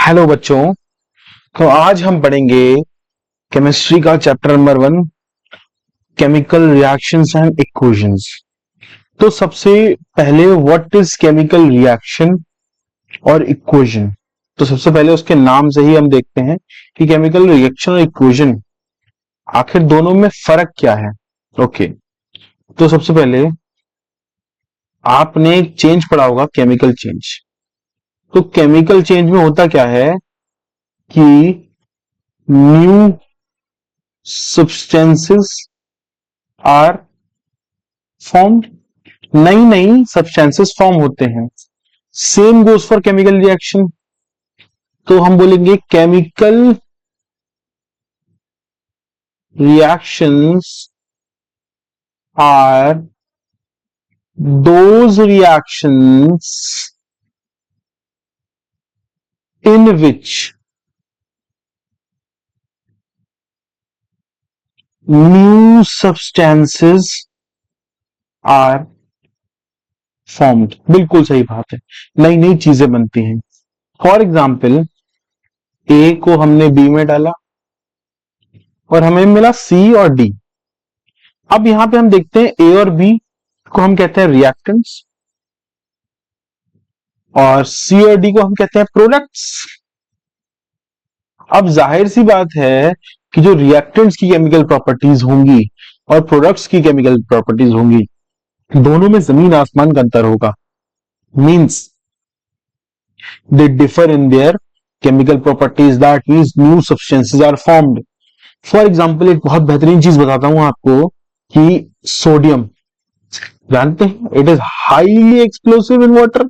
Hello बच्चों। तो आज हम पढ़ेंगे केमिस्ट्री का chapter number 1, chemical reactions and equations. तो सबसे पहले व्हाट इज केमिकल रिएक्शन और इक्वेशन। तो सबसे पहले उसके नाम से ही हम देखते हैं कि केमिकल रिएक्शन और इक्वेशन आखिर दोनों में फर्क क्या है। ओके, तो सबसे पहले आपने एक चेंज पढ़ा होगा, केमिकल चेंज। तो केमिकल चेंज में होता क्या है कि न्यू substances आर फॉर्म्ड, नई नई सब्सटेंसेस फॉर्म होते हैं। Same goes for chemical reaction. तो हम बोलेंगे chemical reactions are those reactions in which new substances are formed. बिल्कुल सही बात है, नई नई चीजें बनती हैं। फॉर एग्जाम्पल, ए को हमने बी में डाला और हमें मिला सी और डी। अब यहां पे हम देखते हैं ए और बी को हम कहते हैं रिएक्टेंट्स और सी और डी को हम कहते हैं प्रोडक्ट्स। अब जाहिर सी बात है कि जो रिएक्टेंट्स की केमिकल प्रॉपर्टीज होंगी और प्रोडक्ट्स की केमिकल प्रॉपर्टीज होंगी, दोनों में जमीन आसमान का अंतर होगा। Means they differ in their chemical properties, that means new substances are formed. For example, एक बहुत बेहतरीन चीज बताता हूं आपको कि सोडियम, जानते हैं, it is highly explosive in water.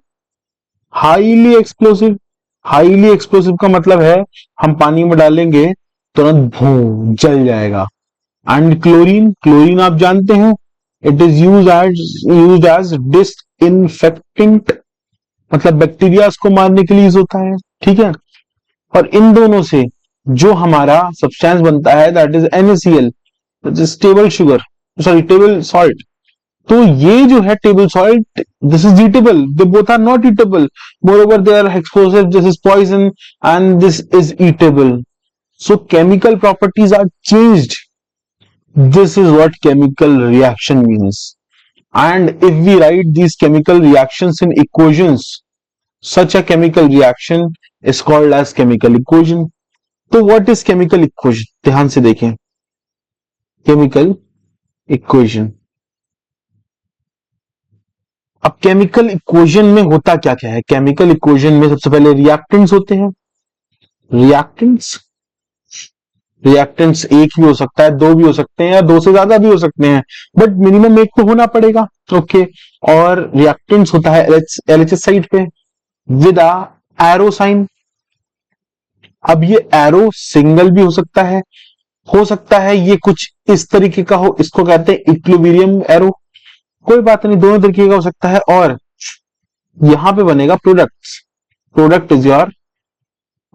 Highly explosive, highly explosive का मतलब है हम पानी में डालेंगे तुरंत भूं जल जाएगा। एंड क्लोरीन, क्लोरीन आप जानते हैं, it is used as disinfectant, मतलब बैक्टीरिया को मारने के लिए यूज होता है। ठीक है, और इन दोनों से जो हमारा सब्सटेंस बनता है that is NaCl, table sugar, sorry table salt. तो ये जो है table salt, this is eatable, they both are not eatable, moreover they are explosive, this is poison and this is eatable. So chemical properties are changed, this is what chemical reaction means. And if we write these chemical reactions in equations, such a chemical reaction is called as chemical equation. तो what is chemical equation? ध्यान से देखें, chemical equation। अब chemical equation में होता क्या क्या है। केमिकल इक्वेशन में सबसे पहले रिएक्टेंट्स होते हैं। रिएक्टेंट्स, रिएक्टेंट्स एक भी हो सकता है, दो भी हो सकते हैं, या दो से ज्यादा भी हो सकते हैं, बट मिनिमम एक तो होना पड़ेगा। ओके, और रिएक्टेंट्स होता है LHS साइड पे विद अ एरो साइन। अब ये एरो सिंगल भी हो सकता है ये कुछ इस तरीके का हो, इसको कहते हैं इक्विलिब्रियम एरो। कोई बात नहीं, दोनों तरीके का हो सकता है। और यहां पे बनेगा products, product is your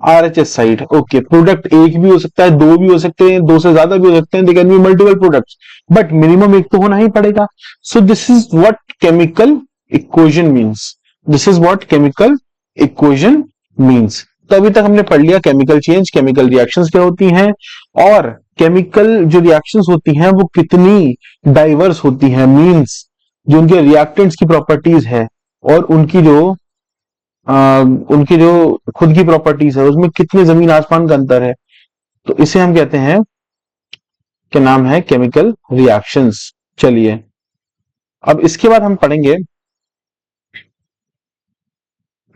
RHS side. Okay, product एक भी हो सकता है, दो भी हो सकते हैं, दो से ज्यादा भी हो सकते हैं, they can be multiple products, but minimum एक तो होना ही पड़ेगा। So this is what chemical equation means, this is what chemical equation means. तो अभी तक हमने पढ़ लिया केमिकल चेंज, केमिकल रिएक्शंस क्या होती हैं, और केमिकल जो रिएक्शंस होती हैं वो कितनी डाइवर्स होती हैं। मींस जो उनके रिएक्टेंट्स की प्रॉपर्टीज है और उनकी जो खुद की प्रॉपर्टीज है उसमें कितने जमीन आसमान का अंतर है। तो इसे हम कहते हैं, क्या नाम है, केमिकल रिएक्शंस। चलिए, अब इसके बाद हम पढ़ेंगे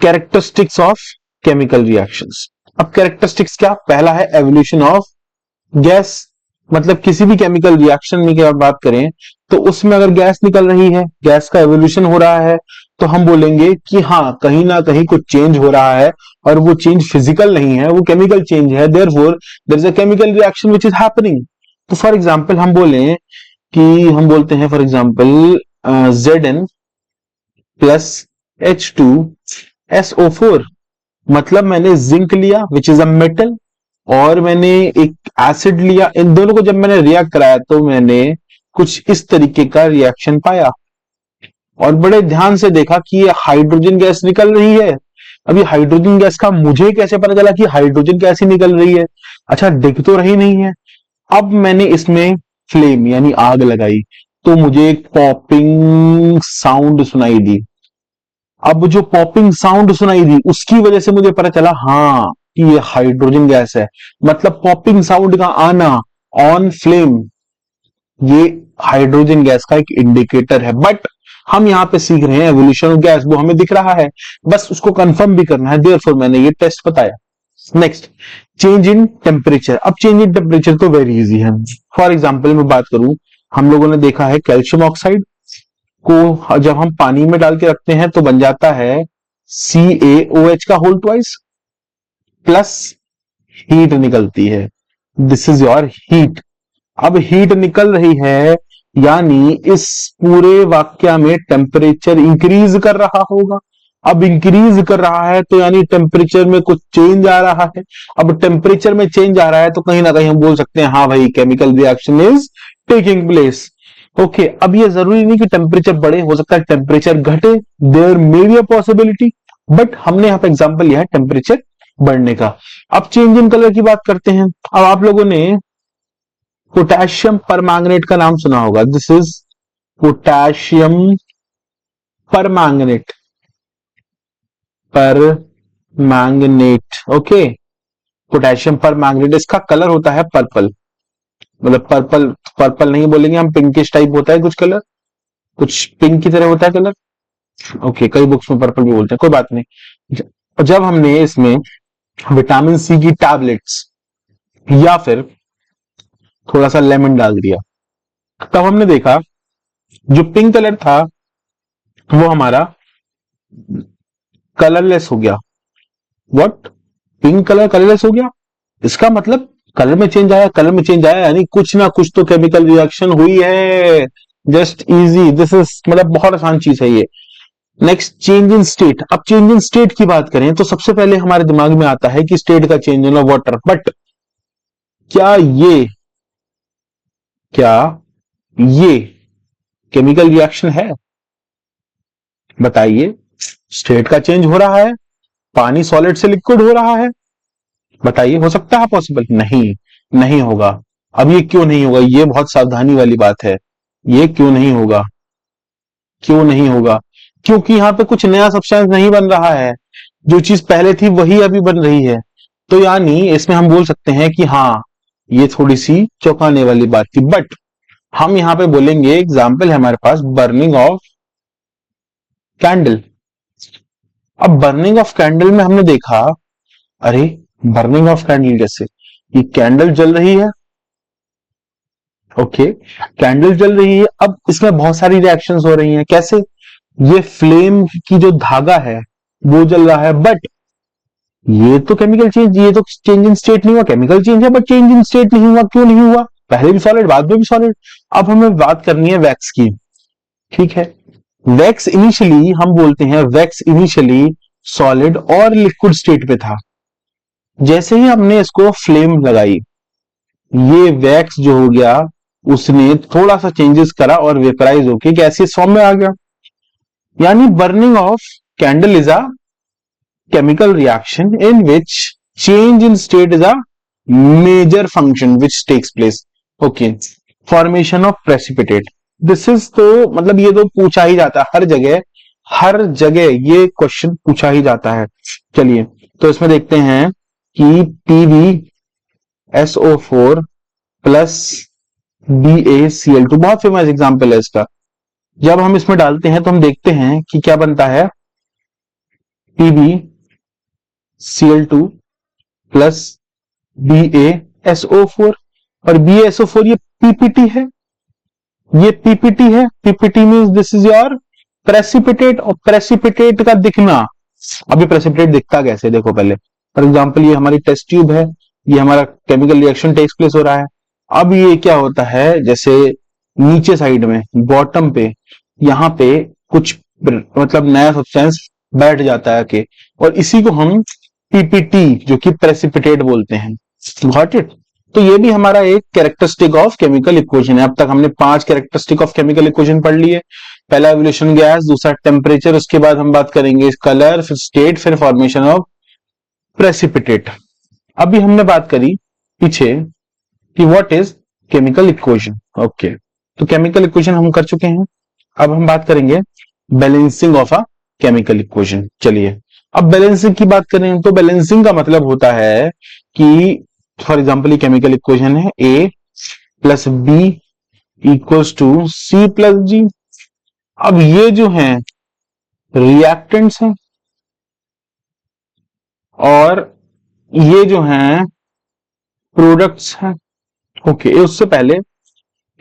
कैरेक्टरिस्टिक्स ऑफ केमिकल रिएक्शंस। अब कैरेक्टरिस्टिक्स क्या, पहला है एवोल्यूशन ऑफ गैस। मतलब किसी भी केमिकल रिएक्शन में की बात करें तो उसमें अगर गैस निकल रही है, गैस का एवोल्यूशन हो रहा है, तो हम बोलेंगे कि हाँ, कहीं ना कहीं कुछ चेंज हो रहा है, और वो चेंज फिजिकल नहीं है, वो केमिकल चेंज है। Therefore there is a chemical reaction which is happening. तो फॉर एग्जांपल हम बोलते हैं for example Zn plus H2SO4, मतलब मैंने जिंक लिया विच इज अ मेटल, और मैंने एक एसिड लिया। इन दोनों को जब मैंने रिएक्ट कराया तो मैंने कुछ इस तरीके का रिएक्शन पाया, और बड़े ध्यान से देखा कि ये हाइड्रोजन गैस निकल रही है, अब ये हाइड्रोजन गैस का मुझे कैसे पता चला कि हाइड्रोजन कैसे निकल रही है? अच्छा, दिख तो रही नहीं है। अब मैंने इसमें फ्लेम यानी आग लगाई तो मुझे एक पॉपिंग साउंड सुनाई दी। अब जो पॉपिंग साउंड सुनाई दी उसकी वजह से मुझे पता चला हाँ कि ये हाइड्रोजन गैस है। मतलब पॉपिंग साउंड का आना ऑन फ्लेम ये हाइड्रोजन गैस का एक इंडिकेटर है। बट हम यहाँ पे सीख रहे हैं एवोल्यूशन ऑफ गैस, वो हमें दिख रहा है, बस उसको कंफर्म भी करना है, देयरफॉर मैंने ये टेस्ट बताया। Next, change in temperature. अब चेंज इन टेम्परेचर तो वेरी इजी है। फॉर एग्जाम्पल मैं बात करूं, हम लोगों ने देखा है कैल्शियम ऑक्साइड को जब हम पानी में डाल के रखते हैं तो बन जाता है CaOH का होल ट्वाइस प्लस हीट निकलती है। This is your heat. अब हीट निकल रही है यानी इस पूरे वाक्य में टेम्परेचर इंक्रीज कर रहा होगा। अब इंक्रीज कर रहा है तो यानी टेम्परेचर में कुछ चेंज आ रहा है। अब टेम्परेचर में चेंज आ रहा है तो कहीं ना कहीं हम बोल सकते हैं हाँ भाई chemical reaction is taking place. Okay, अब ये जरूरी नहीं कि टेम्परेचर बढ़े, हो सकता है टेम्परेचर घटे, there may be a possibility, but हमने यहाँ पे एग्जांपल लिया है टेम्परेचर बढ़ने का। अब चेंज इन कलर की बात करते हैं। अब आप लोगों ने पोटेशियम परमैंगनेट का नाम सुना होगा। This is potassium permanganate, permanganate. Okay, potassium permanganate, इसका कलर होता है पर्पल, मतलब पर्पल, पर्पल नहीं बोलेंगे हम, पिंकिश टाइप होता है कुछ कलर, कुछ पिंक की तरह होता है कलर। ओके, कई बुक्स में पर्पल भी बोलते हैं, कोई बात नहीं। जब हमने इसमें विटामिन सी की टैबलेट्स या फिर थोड़ा सा लेमन डाल दिया तब हमने देखा जो पिंक कलर था वो हमारा कलरलेस हो गया। व्हाट? पिंक कलर कलरलेस हो गया, इसका मतलब कलर में चेंज आया, कलर में चेंज आया यानी कुछ ना कुछ तो केमिकल रिएक्शन हुई है। जस्ट इजी, दिस इज मतलब बहुत आसान चीज है ये। Next, change in state. अब चेंज इन स्टेट की बात करें तो सबसे पहले हमारे दिमाग में आता है कि स्टेट का चेंज होना वाटर, बट क्या ये केमिकल रिएक्शन है? बताइए। स्टेट का चेंज हो रहा है, पानी सॉलिड से लिक्विड हो रहा है, बताइए हो सकता है पॉसिबल? नहीं, नहीं होगा। अब ये क्यों नहीं होगा? ये बहुत सावधानी वाली बात है। ये क्यों नहीं होगा? क्यों नहीं होगा? क्योंकि यहां पे कुछ नया सब्सटेंस नहीं बन रहा है, जो चीज पहले थी वही अभी बन रही है। तो यानी इसमें हम बोल सकते हैं कि हाँ ये थोड़ी सी चौंकाने वाली बात थी। बट हम यहां पे बोलेंगे, एग्जाम्पल है हमारे पास बर्निंग ऑफ कैंडल। अब बर्निंग ऑफ कैंडल में हमने देखा, अरे बर्निंग ऑफ कैंडल कैसे? ये कैंडल जल रही है, ओके, कैंडल जल रही है, अब इसमें बहुत सारी रिएक्शंस हो रही हैं। कैसे? ये फ्लेम की जो धागा है वो जल रहा है, बट ये तो केमिकल चेंज, ये तो चेंज इन स्टेट नहीं हुआ, केमिकल चेंज है बट चेंज इन स्टेट नहीं हुआ। क्यों नहीं हुआ? पहले भी सॉलिड बाद में भी सॉलिड। अब हमें बात करनी है वैक्स की, ठीक है। वैक्स इनिशियली हम बोलते हैं, वैक्स इनिशियली सॉलिड और लिक्विड स्टेट पे था। जैसे ही हमने इसको फ्लेम लगाई, ये वैक्स जो हो गया उसने थोड़ा सा चेंजेस करा और वेपराइज होके गैसियस फॉर्म में आ गया। यानी burning of candle is a chemical reaction in which change in state is a major function which takes place. Okay, formation of precipitate. This is तो मतलब ये तो पूछा ही जाता है हर जगह ये क्वेश्चन पूछा ही जाता है। चलिए तो इसमें देखते हैं कि PbSO4 प्लस BaCl2 बहुत फेमस एग्जाम्पल है इसका। जब हम इसमें डालते हैं तो हम देखते हैं कि क्या बनता है, PbCl2 प्लस BaSO4, और BaSO4 ये PPT है, ये PPT है। PPT means this is your precipitate, और प्रेसिपिटेट का दिखना, अभी प्रेसिपिटेट दिखता कैसे देखो पहले। फॉर एग्जांपल ये हमारी टेस्ट ट्यूब है, ये हमारा केमिकल रिएक्शन टेक्स प्लेस हो रहा है। अब ये क्या होता है, जैसे नीचे साइड में बॉटम पे यहां पे कुछ मतलब नया सब्सटेंस बैठ जाता है के, और इसी को हम पीपीटी जो कि प्रेसिपिटेट बोलते हैं। Got it? तो ये भी हमारा एक कैरेक्टरिस्टिक ऑफ केमिकल इक्वेशन है। अब तक हमने 5 कैरेक्टरिस्टिक ऑफ केमिकल इक्वेशन पढ़ लिए। पहला एवोल्यूशन गैस, दूसरा टेम्परेचर, उसके बाद हम बात करेंगे कलर, फिर स्टेट, फिर फॉर्मेशन ऑफ प्रेसिपिटेट। अभी हमने बात करी पीछे कि what is chemical equation. Okay, तो केमिकल इक्वेशन हम कर चुके हैं। अब हम बात करेंगे balancing of a chemical equation. चलिए, अब बैलेंसिंग की बात करें तो बैलेंसिंग का मतलब होता है कि फॉर एग्जांपल ये केमिकल इक्वेशन है, A plus B equals to C plus G. अब ये जो हैं रिएक्टेंट्स हैं और ये जो हैं प्रोडक्ट्स हैं। ओके, उससे पहले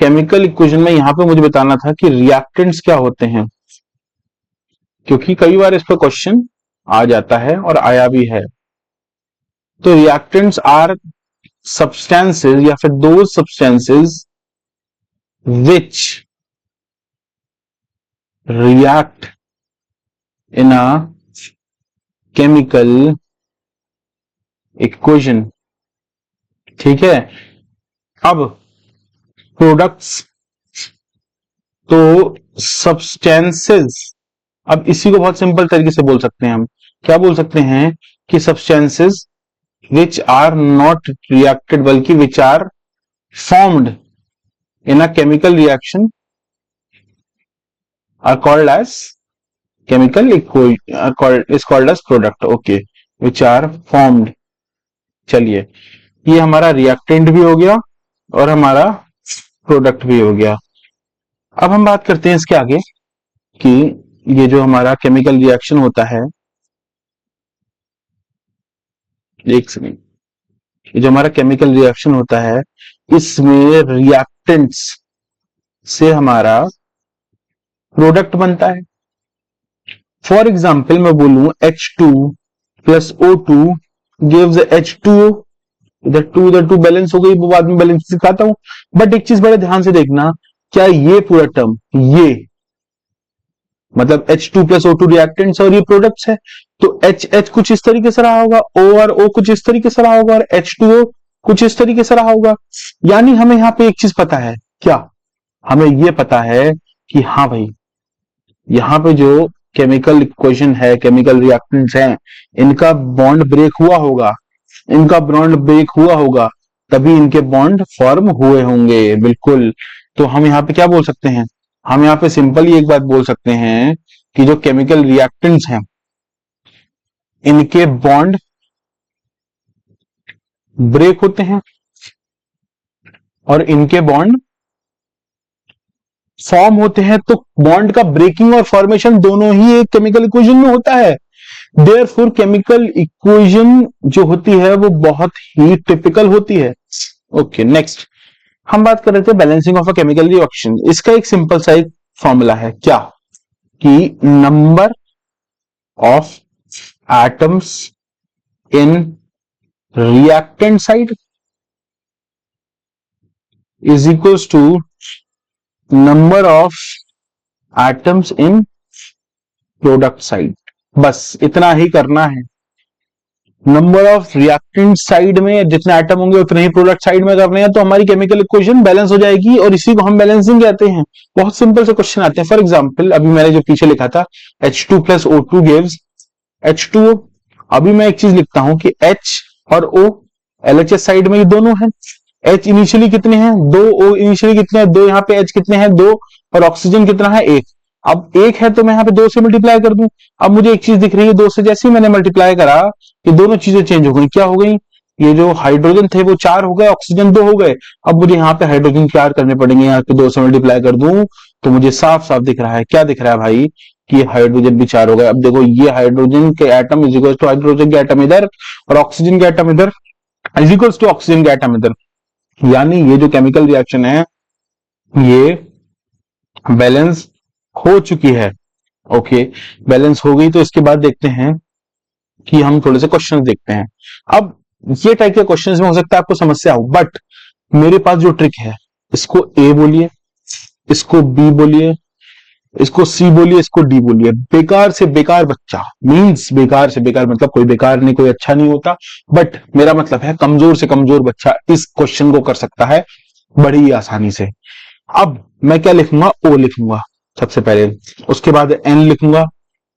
केमिकल इक्वेशन में यहां पे मुझे बताना था कि रिएक्टेंट्स क्या होते हैं, क्योंकि कई बार इस पर क्वेश्चन आ जाता है और आया भी है। तो रिएक्टेंट्स आर substances या फिर those substances which react in a chemical equation। ठीक है, अब प्रोडक्ट्स तो substances, अब इसी को बहुत सिंपल तरीके से बोल सकते हैं हम, क्या बोल सकते हैं कि substances which are not reacted बल्कि which are formed in a chemical reaction are called as chemical is called as product। okay, which are formed। चलिए, ये हमारा रिएक्टेंट भी हो गया और हमारा प्रोडक्ट भी हो गया। अब हम बात करते हैं इसके आगे कि ये जो हमारा केमिकल रिएक्शन होता है, एक सेकेंड, ये जो हमारा केमिकल रिएक्शन होता है इसमें रिएक्टेंट्स से हमारा प्रोडक्ट बनता है। फॉर एग्जाम्पल मैं बोलूं H2 plus O2 gives H2O, इधर टू बैलेंस हो गई, वो बाद में बैलेंस सिखाता हूं। बट एक चीज बड़े ध्यान से देखना, क्या ये पूरा टर्म, ये मतलब H2 प्लस O2 रिएक्टेंट्स और ये प्रोडक्ट्स है, तो H कुछ इस तरीके से रहा होगा, O और O कुछ इस तरीके से रहा होगा और H2O कुछ इस तरीके से रहा होगा। यानी हमें यहाँ पे एक चीज पता है, क्या हमें ये पता है कि हाँ भाई, यहाँ पे जो केमिकल इक्वेशन है, केमिकल रिएक्टेंट्स हैं, इनका बॉन्ड ब्रेक हुआ होगा, इनका बॉन्ड ब्रेक हुआ होगा तभी इनके बॉन्ड फॉर्म हुए होंगे। बिल्कुल, तो हम यहाँ पे क्या बोल सकते हैं, हम यहाँ पे सिंपली एक बात बोल सकते हैं कि जो केमिकल रिएक्टेंट्स हैं इनके बॉन्ड ब्रेक होते हैं और इनके बॉन्ड फॉर्म होते हैं। तो बॉन्ड का ब्रेकिंग और फॉर्मेशन दोनों ही एक केमिकल इक्वेशन में होता है। देयरफॉर केमिकल इक्वेशन जो होती है वो बहुत ही टिपिकल होती है। ओके, नेक्स्ट हम बात कर रहे थे balancing of a chemical reaction. इसका एक सिंपल सा एक फॉर्मूला है, क्या कि number of atoms in reactant side is equals to number of atoms in product side. बस इतना ही करना है। नंबर ऑफ रिएक्टेंट साइड में जितने एटम होंगे उतने ही प्रोडक्ट साइड में करने हैं, तो हमारी केमिकल इक्वेशन बैलेंस हो जाएगी और इसी को हम बैलेंसिंग कहते हैं। बहुत सिंपल से क्वेश्चन आते हैं। फॉर एग्जांपल अभी मैंने जो पीछे लिखा था H2 plus O2 gives H2O। अभी मैं एक चीज लिखता हूं कि H और O LHS साइड में ये दोनों हैं। H इनिशियली कितने हैं, 2, O इनिशियली कितने हैं, 2, यहाँ पे H कितने हैं, 2, और ऑक्सीजन कितना है, 1। अब 1 है तो मैं यहाँ पे 2 से मल्टीप्लाई कर दूं। अब मुझे एक चीज दिख रही है, 2 से जैसे ही मैंने मल्टीप्लाई करा ये दोनों चीजें चेंज हो गई। क्या हो गई, ये जो हाइड्रोजन थे वो 4 हो गए, ऑक्सीजन 2 हो गए। अब मुझे यहाँ पे हाइड्रोजन 4 करने पड़ेंगे, यहाँ पे 2 से मल्टीप्लाई कर दूं तो मुझे साफ साफ दिख रहा है। क्या दिख रहा है भाई, कि ये हाइड्रोजन भी 4 हो गए। अब देखो, ये हाइड्रोजन के atom is equal to hydrogen के एटम इधर और ऑक्सीजन के एटम इधर इज इक्वल टू ऑक्सीजन के एटम इधर। यानी ये जो केमिकल रिएक्शन है ये बैलेंस हो चुकी है। ओके, बैलेंस हो गई। तो इसके बाद देखते हैं कि हम थोड़े से क्वेश्चंस देखते हैं। अब ये टाइप के क्वेश्चंस में हो सकता है आपको समस्या हो, बट मेरे पास जो ट्रिक है, इसको ए बोलिए, इसको बी बोलिए, इसको सी बोलिए, इसको डी बोलिए। बेकार से बेकार बच्चा, मींस बेकार से बेकार मतलब कोई बेकार नहीं, कोई अच्छा नहीं होता, बट मेरा मतलब है कमजोर से कमजोर बच्चा इस क्वेश्चन को कर सकता है बड़ी आसानी से। अब मैं क्या लिखूंगा, ओ लिखूंगा। सबसे पहले, उसके बाद N लिखूंगा,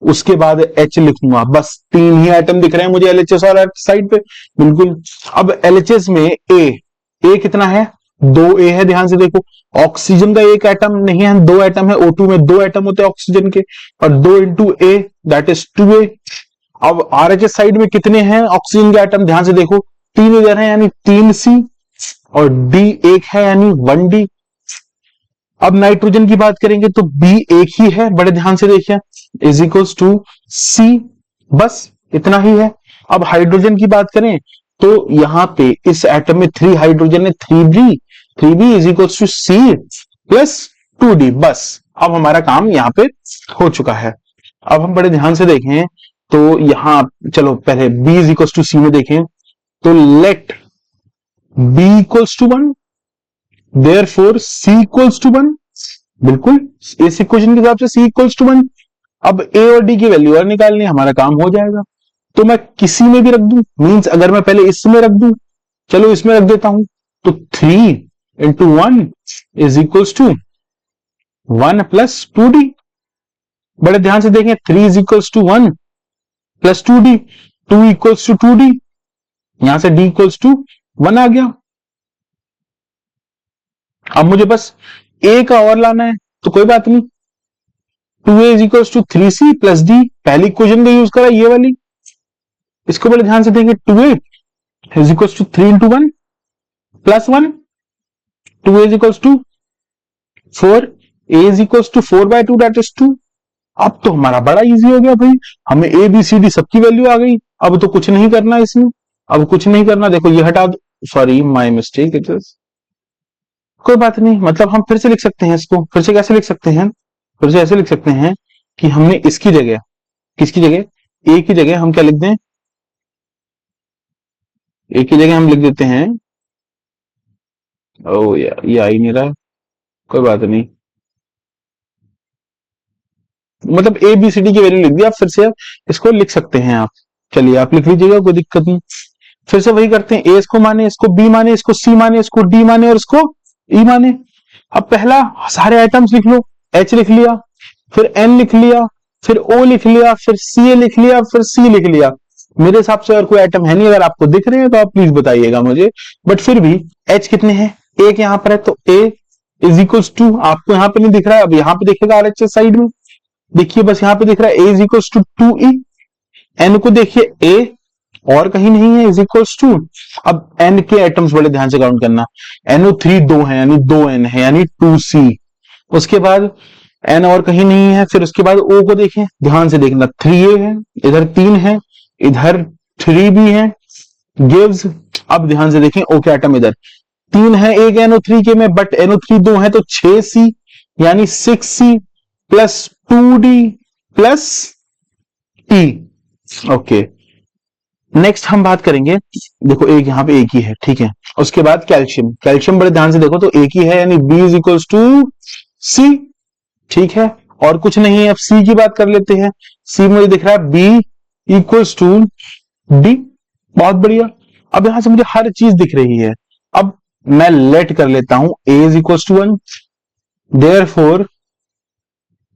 उसके बाद H लिखूंगा। बस 3 ही आइटम दिख रहे हैं मुझे LHS और साइड पे, बिल्कुल। अब LHS में A कितना है? 2A है, ध्यान से देखो। ऑक्सीजन का एक एटम नहीं है, 2 एटम है। O2 में 2 एटम होते हैं ऑक्सीजन के, और 2 into A that is 2A। अब RHS साइड में कितने हैं ऑक्सीजन के एटम? ध्यान से देखो, 3 इधर है यानी 3C, और D 1 है यानी 1D। अब नाइट्रोजन की बात करेंगे तो B एक ही है, बड़े ध्यान से देखिए, इज इक्वल्स टू C। बस इतना ही है। अब हाइड्रोजन की बात करें तो यहां पे इस एटम में 3 हाइड्रोजन है, 3B is equals to C plus 2D। बस अब हमारा काम यहां पे हो चुका है। अब हम बड़े ध्यान से देखें तो यहां, चलो पहले B is equals to C में देखें तो let B equals to 1, therefore C equals to 1। बिल्कुल इस इक्वेशन के हिसाब से C इक्वल्स टू 1। अब A और D की वैल्यू और निकालनी, हमारा काम हो जाएगा। तो मैं किसी में भी रख दूं, मींस अगर मैं पहले इसमें रख दूं, चलो इसमें रख देता हूं, तो 3 into 1 is equals to 1 plus 2D। बड़े ध्यान से देखें, 3 is equals to 1 plus 2D, 2 equals to 2D, यहां से D इक्वल्स टू 1 आ गया। अब मुझे बस A का और लाना है, तो कोई बात नहीं, 2A is equals to 3C plus D। पहली इक्वेशन का यूज करा, ये वाली। इसको बड़े ध्यान से देंगे, 2A is equals to 3 into 1 plus 1, 2A is equals to 4, A is equals to 4/2 that is 2। अब तो हमारा बड़ा इजी हो गया भाई, हमें ABCD सबकी वैल्यू आ गई। अब तो कुछ नहीं करना इसमें, अब कुछ नहीं करना। देखो ये हटा दो, sorry my mistake, it is, कोई बात नहीं। मतलब हम फिर से लिख सकते हैं इसको, फिर से कैसे लिख सकते हैं? फिर से ऐसे लिख सकते हैं कि हमने इसकी जगह, किसकी जगह? A की जगह हम क्या लिख दें? A की जगह हम लिख देते हैं, ओ यार ये आ ही नहीं रहा, कोई बात नहीं। मतलब ABCD की वैल्यू लिख दी, आप फिर से इसको लिख सकते हैं आप। चलिए आप लिख लीजिएगा, कोई दिक्कत नहीं। फिर से वही करते हैं, A इसको माने, इसको B माने, इसको C माने, इसको D माने और इसको E माने। अब पहला सारे आइटम्स लिख लो, H लिख लिया, फिर N लिख लिया, फिर O लिख लिया, फिर Ca लिख लिया, फिर C लिख लिया। मेरे हिसाब से और कोई आइटम है नहीं, अगर आपको दिख रहे हैं तो आप प्लीज बताइएगा मुझे। बट फिर भी H कितने हैं? एक यहां पर है, तो A इज इक्वल्स टू, आपको यहां पे नहीं दिख रहा है, अब यहां पे दिखेगा RHS साइड में, देखिए बस यहां पे दिख रहा है A is equals to 2E। N को देखिए A और कहीं नहीं है, इज इक्वल्स टू, अब N के एटम्स बड़े ध्यान से काउंट करना, NO3 2 है यानी 2N है यानी 2C। उसके बाद N और कहीं नहीं है, फिर उसके बाद O को देखें, ध्यान से देखना, 3A है, इधर 3 है, इधर 3B है, गिव्स। अब ध्यान से देखें O के एटम इधर 3 है एक NO3 के में, बट NO3 2 है तो 6C यानी 6C plus 2D plus E। Okay, next हम बात करेंगे, देखो एक यहां पे एक ही है, ठीक है। उसके बाद कैल्शियम, कैल्शियम बड़े ध्यान से देखो तो एक ही है यानी B is equals to C, ठीक है, और कुछ नहीं है। अब C की बात कर लेते हैं, C मुझे दिख रहा है B इक्वल्स टू D, बहुत बढ़िया। अब यहां से मुझे हर चीज दिख रही है, अब मैं लेट कर लेता हूं A is equals to 1, therefore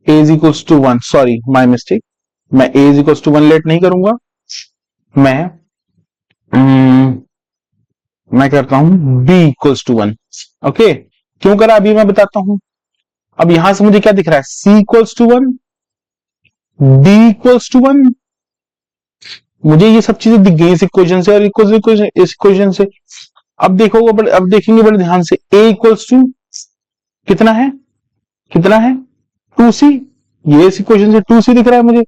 A is equals to 1, sorry my mistake, मैं A is equals to 1 let नहीं करूंगा, मैं करता हूं B इक्वल्स टू 1। ओके, क्यों करा अभी मैं बताता हूं। अब यहां से मुझे क्या दिख रहा है? C equals to 1, D equals to 1, मुझे ये सब चीजें दिख गई इस इक्वेशन से और इस इक्वेशन से। अब देखो, अब देखेंगे बड़े ध्यान से, A इक्वल्स टू कितना है, कितना है? 2C, ये इस इक्वेशन से 2C दिख रहा है मुझे।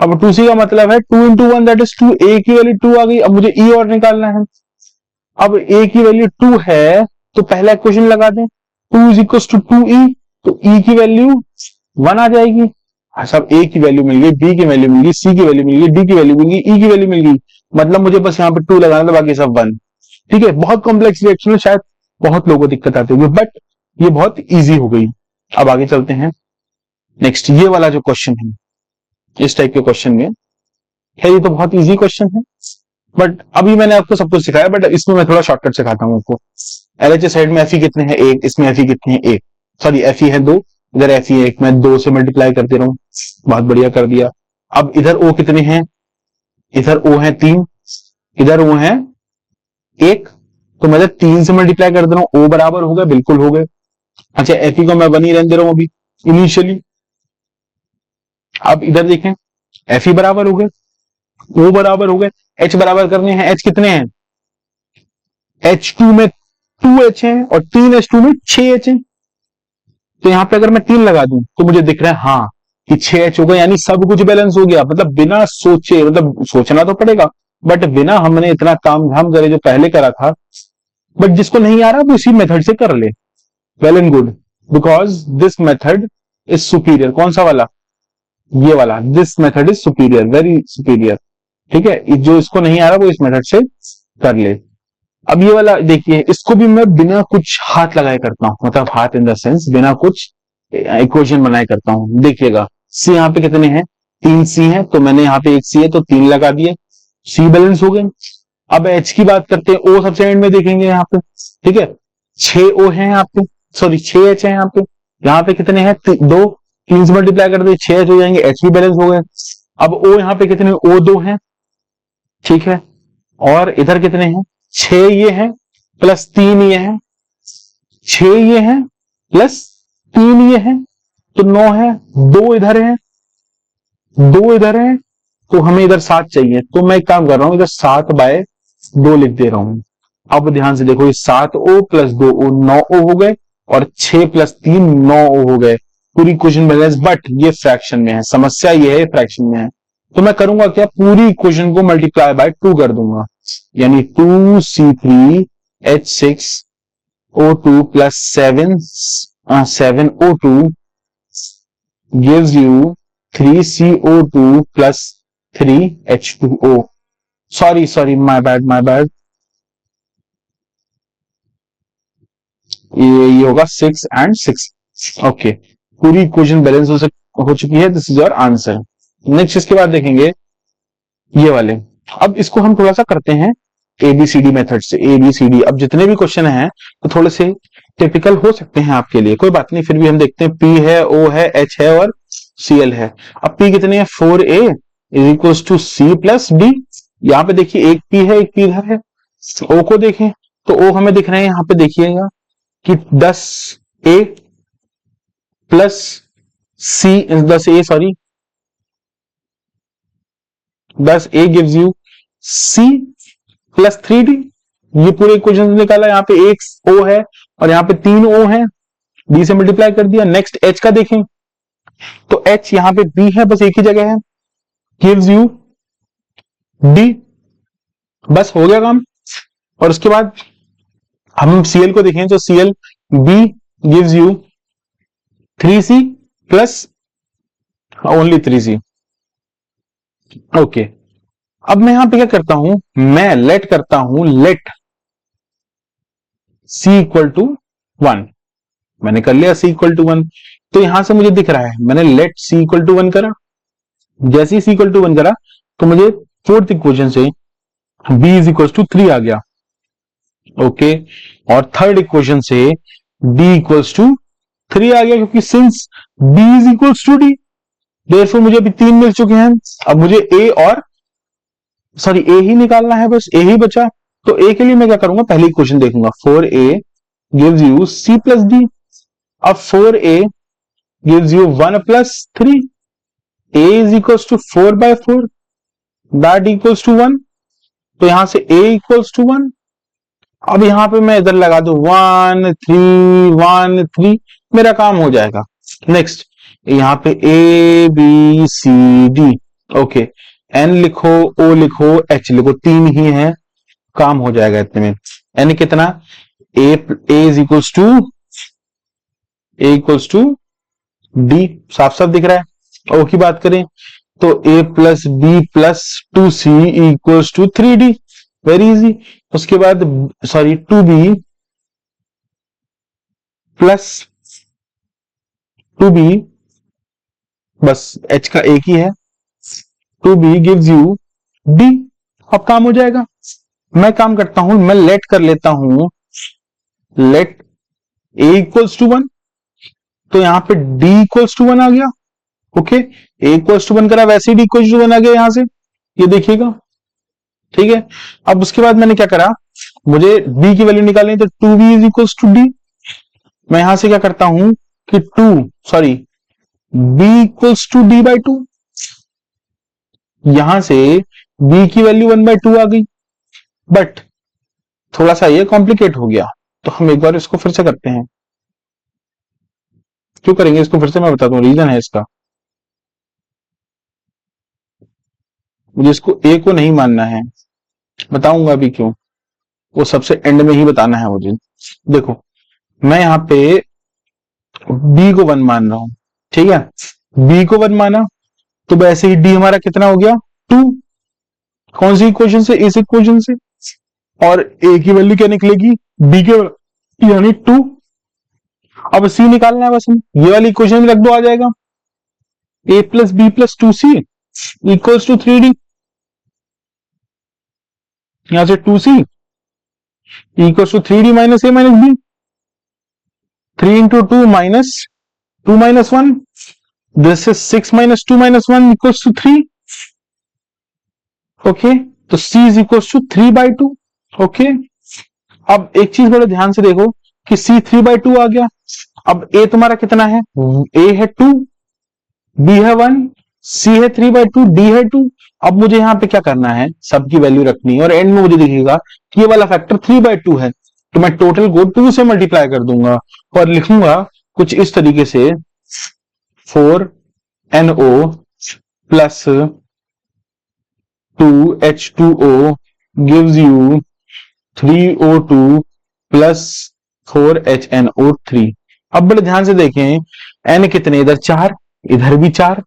अब 2C का मतलब है 2 इंटू 1 दैट इज 2, A की वैल्यू 2 आ गई। अब मुझे E और निकालना है, अब A की वैल्यू 2 है तो पहला इक्वेशन लगा दें, 2 इज इक्वल टू 2E, तो E की वैल्यू 1 आ जाएगी। सब A की वैल्यू मिल गई, B की वैल्यू मिल गई, C की वैल्यू मिल गई, D की वैल्यू मिल गई, E की वैल्यू मिल गई, मतलब मुझे बस यहाँ पे 2 लगाना था, बाकी सब 1। ठीक है, बहुत कॉम्प्लेक्स रिएक्शन है, शायद बहुत लोगों को दिक्कत आती होगी, बट ये बहुत इजी हो गई। अब आगे चलते हैं, नेक्स्ट ये वाला जो क्वेश्चन है, इस टाइप के क्वेश्चन में है, ये तो बहुत इजी क्वेश्चन है, बट अभी मैंने आपको सब कुछ सिखाया, बट इसमें मैं थोड़ा शॉर्टकट सिखाता हूँ आपको। LHS साइड में Fe कितने हैं? 1, इसमें Fe कितने हैं? 1, सॉरी Fe है 2, इधर एफ ही एक, मैं 2 से मल्टीप्लाई करते रहूं, बहुत बढ़िया कर दिया। अब इधर ओ कितने हैं, इधर ओ है 3, इधर ओ है 1, तो मैं 3 से मल्टीप्लाई कर दे रहा हूं, ओ बराबर हो गए, बिल्कुल हो गए। अच्छा एफ ही को मैं 1 ही रहने दे रहा हूं अभी इनिशियली। अब इधर देखें, एफ ही बराबर हो गए, ओ बराबर हो गए, एच बराबर करने हैं, एच कितने हैं, H2 में 2H है और 3H2 में 6H है। तो यहां पे अगर मैं 3 लगा दूं तो मुझे दिख रहा है हाँ कि 6H हो गया, यानी सब कुछ बैलेंस हो गया। मतलब बिना सोचे, मतलब सोचना तो पड़ेगा बट बिना हमने इतना काम धाम करे जो पहले करा था, बट जिसको नहीं आ रहा वो इसी मेथड से कर ले, well and good, because this method is superior. कौन सा वाला, ये वाला, this method is superior, very superior. ठीक है, जो इसको नहीं आ रहा वो इस मेथड से कर ले। अब ये वाला देखिए, इसको भी मैं बिना कुछ हाथ लगाए करता हूं, मतलब हाथ इन द सेंस बिना कुछ इक्वेशन बनाए करता हूं। देखिएगा सी यहाँ पे कितने हैं, 3 सी है, तो मैंने यहाँ पे 1 सी है तो 3 लगा दिए, सी बैलेंस हो गए। अब एच की बात करते हैं, ओ सबसे एंड में देखेंगे यहाँ पे, ठीक है, 6 ओ है यहाँ पे, सॉरी 6H है यहाँ पे। यहाँ पे कितने हैं, 2, 3 से मल्टीप्लाई कर दे 6H हो जाएंगे, एच भी बैलेंस हो गए। अब ओ यहाँ पे कितने, O2 है, ठीक है, और इधर कितने हैं, 6 ये है प्लस 3 ये है, 6 ये है प्लस 3 ये है, तो 9 है, 2 इधर है, 2 इधर है, तो हमें इधर 7 चाहिए। तो मैं एक काम कर रहा हूं, इधर 7/2 लिख दे रहा हूं। अब ध्यान से देखो, ये 7O प्लस 2O 9O हो गए, और 6 प्लस 3 9O हो गए, पूरी इक्वेशन बैलेंस। बट ये फ्रैक्शन में है, समस्या ये है फ्रैक्शन में है, तो मैं करूंगा क्या, पूरी इक्वेशन को मल्टीप्लाई बाय 2 कर दूंगा, यानी 2C3H6O2 plus 7O2 gives you 3CO2 plus 3H2O. Sorry, my bad. ये होगा 6 and 6. ओके, पूरी इक्वेशन बैलेंस हो चुकी है, this is your answer. Next इसके बाद देखेंगे ये वाले। अब इसको हम थोड़ा सा करते हैं ABCD मेथड से, ABCD। अब जितने भी क्वेश्चन हैं तो थोड़े से टिपिकल हो सकते हैं आपके लिए, कोई बात नहीं, फिर भी हम देखते हैं। P है, O है, H है और Cl है। अब P कितने हैं, 4A is equal to C plus D। यहाँ पे देखिए एक P है, एक P इधर है। O को देखें तो O हमें दिख रहे हैं यहाँ पे, देखिएगा कि 10A plus C, 10A sorry, 10A gives you C plus 3D। ये पूरे इक्वेशन निकाला, यहाँ पे एक O है और यहाँ पे 3 O है, D से मल्टीप्लाई कर दिया। नेक्स्ट H का देखें तो H यहाँ पे B है, बस एक ही जगह है, गिव्स यू D, बस हो गया काम। और उसके बाद हम Cl को देखें तो Cl B gives you 3C plus only 3C। Okay, अब मैं यहां पे क्या करता हूं, मैं लेट करता हूं, लेट C इक्वल टू 1। मैंने कर लिया C इक्वल टू 1, तो यहां से मुझे दिख रहा है, मैंने लेट C इक्वल टू 1 करा। जैसे ही C इक्वल टू 1 करा तो मुझे फोर्थ इक्वेशन से B इज इक्वल टू 3 आ गया। ओके, और थर्ड इक्वेशन से D इक्वल्स टू 3 आ गया, क्योंकि since B is equals to D, therefore मुझे अभी 3 मिल चुके हैं। अब मुझे A और सॉरी A ही निकालना है, बस A ही बचा। तो A के लिए मैं क्या करूंगा, पहली इक्वेशन देखूंगा, 4A gives you C plus D। अब 4A gives you 1 plus 3, A is equals to 4/4, that equals to 1। तो यहां से A इक्वल्स टू 1। अब यहां पे मैं इधर लगा दू 1 3 1 3, मेरा काम हो जाएगा। नेक्स्ट यहां पे ABCD, ओके, N लिखो, O लिखो, H लिखो, 3 ही है, काम हो जाएगा इतने में। N कितना, A is equals to D, साफ साफ दिख रहा है। O की बात करें तो A plus B plus 2C equals to 3D, very easy. उसके बाद सॉरी 2B प्लस 2B, बस H का एक ही है, 2B गिव्स यू D। अब काम हो जाएगा। मैं काम करता हूं, मैं लेट कर लेता हूं, लेट A इक्वल्स टू 1, तो यहाँ पे d इक्वल्स टू 1 आ गया। ओके, a इक्वल्स टू 1 करा, वैसे ही d इक्वल्स टू 1 आ गया यहां से, ये देखिएगा। ठीक है, अब उसके बाद मैंने क्या करा, मुझे d की वैल्यू निकालनी, तो 2b is equals to d। मैं यहां से क्या करता हूं कि b equals to d by 2। यहां से b की वैल्यू 1/2 आ गई, बट थोड़ा सा ये कॉम्प्लिकेट हो गया, तो हम एक बार इसको फिर से करते हैं। क्यों करेंगे इसको फिर से, मैं बताता हूँ, रीजन है इसका। मुझे इसको a को नहीं मानना है, बताऊंगा अभी क्यों, वो सबसे एंड में ही बताना है मुझे। देखो, मैं यहाँ पे b को 1 मान रहा हूं, ठीक है, b को 1 माना, तो वैसे ही d हमारा कितना हो गया, 2। कौन सी इक्वेशन से, इस इक्वेशन से, और a की वैल्यू क्या निकलेगी, b के यानी 2। अब c निकालना है बस, ये वाली इक्वेशन में रख दो, आ जाएगा a plus B plus 2c equals to 3d। यहां से 2c equals to 3d minus a minus b, 3 into 2 minus 2 minus 1, this is 6 minus 2 minus 1 equals to 3। Okay, तो c is equals to 3/2। Okay, अब एक चीज बड़े ध्यान से देखो कि c 3/2 आ गया। अब a तुम्हारा कितना है, a है 2, b है 1, c है 3/2, d है 2। अब मुझे यहां पे क्या करना है, सबकी वैल्यू रखनी है, और एंड में मुझे दिखेगा कि ये वाला फैक्टर 3/2 है, तो मैं टोटल को 2 से मल्टीप्लाई कर दूंगा और लिखूंगा कुछ इस तरीके से, 4NO plus 2H2O gives you 3O2 plus 4HNO3। अब बड़े ध्यान से देखें, N कितने, इधर 4, इधर भी 4,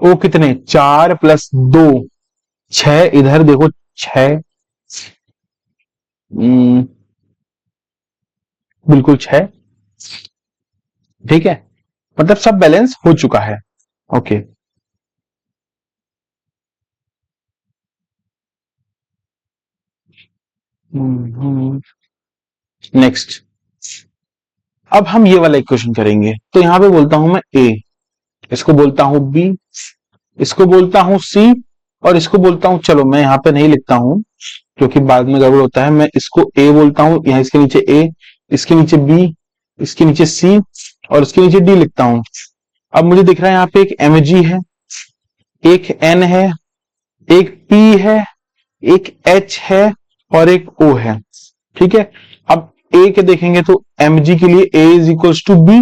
O कितने, 4 प्लस 2 6, इधर देखो 6, बिल्कुल 6। ठीक है, मतलब सब बैलेंस हो चुका है। ओके, नेक्स्ट, अब हम ये वाला इक्वेशन करेंगे। तो यहां पे बोलता हूं मैं a, इसको बोलता हूं b, इसको बोलता हूं c, और इसको बोलता हूं, चलो मैं यहां पे नहीं लिखता हूं क्योंकि बाद में गड़बड़ होता है, मैं इसको a बोलता हूं, यहां इसके नीचे a, इसके नीचे b, इसके नीचे c, और इसके नीचे d लिखता हूं। अब मुझे दिख रहा है यहाँ पे एक mg है, एक n है, एक p है, एक h है, और एक o है। ठीक है, अब a के देखेंगे तो mg के लिए a is equals to b,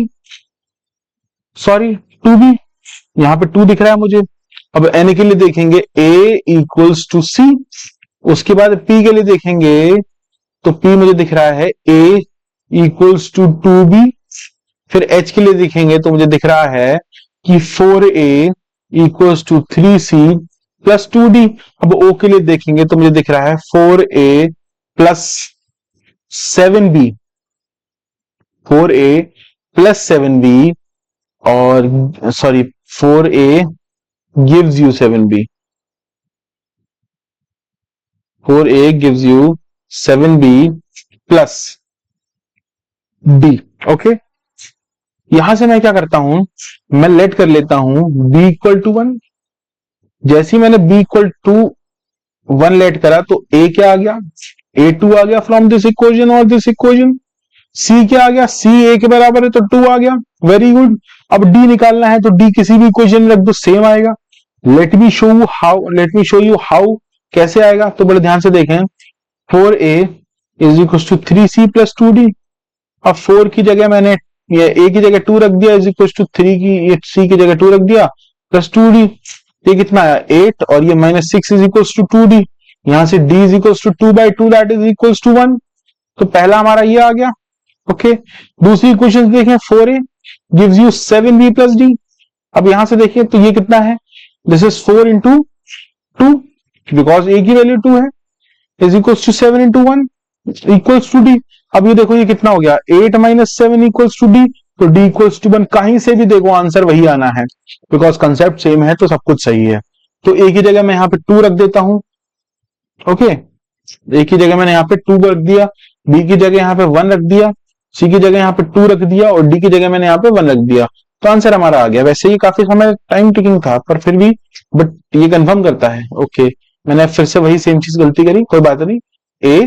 sorry 2b, यहां पे 2 दिख रहा है मुझे। अब n के लिए देखेंगे a इक्वल्स टू c, उसके बाद p के लिए देखेंगे तो p मुझे दिख रहा है a इक्वल्स टू 2b, फिर h के लिए देखेंगे तो मुझे दिख रहा है कि 4a equals to 3c plus 2d। अब o के लिए देखेंगे तो मुझे दिख रहा है 4a plus 7b, 4a plus 7b, और sorry 4a gives you 7b, 4a gives you 7b plus d। Okay, यहां से मैं क्या करता हूं, मैं लेट कर लेता हूं b इक्वल टू 1। जैसे ही मैंने b इक्वल टू 1 लेट करा तो a क्या आ गया, a2 आ गया फ्रॉम दिस इक्वेशन और दिस इक्वेशन। c क्या आ गया, c a के बराबर है तो 2 आ गया, वेरी गुड। अब d निकालना है तो d किसी भी इक्वेशन में रख दो, सेम आएगा। Let me show you how कैसे आएगा, तो बड़े ध्यान से देखें, 4a is equal to 3c plus 2d। अब 4 की जगह मैंने ये a की जगह 2 रख दिया, इज इक्वल टू 3 की, ये c की जगह 2 रख दिया प्लस 2d। ये कितना आया 8, और ये minus 6 is equal to 2d। यहां से d is equal to 2/2 that is equal to 1। तो पहला हमारा ये आ गया। ओके, दूसरी इक्वेशन देखें, 4a gives you 7b plus d। अब यहां से देखिए तो ये कितना है, this is 4 into 2, because a की वैल्यू 2 है, is equal to 7 into 1 equals to d। अब ये देखो ये कितना हो गया, 8 माइनस 7 इक्वल्स टू d, तो d इक्वल्स टू 1। कहीं से भी देखो आंसर वही आना है, बिकॉज कंसेप्ट सेम है तो सब कुछ सही है। तो a की जगह मैं यहाँ पे 2 रख देता हूं। ओके, a की जगह मैंने यहाँ पे 2 रख दिया, b की जगह यहाँ पे 1 रख दिया, c की जगह यहाँ पे 2 रख दिया, और d की जगह मैंने यहाँ पे 1 रख दिया। तो आंसर हमारा आ गया। वैसे ये काफी समय टाइम टेकिंग था पर फिर भी, बट ये कंफर्म करता है। ओके, मैंने फिर से वही सेम चीज गलती करी, कोई बात नहीं। ए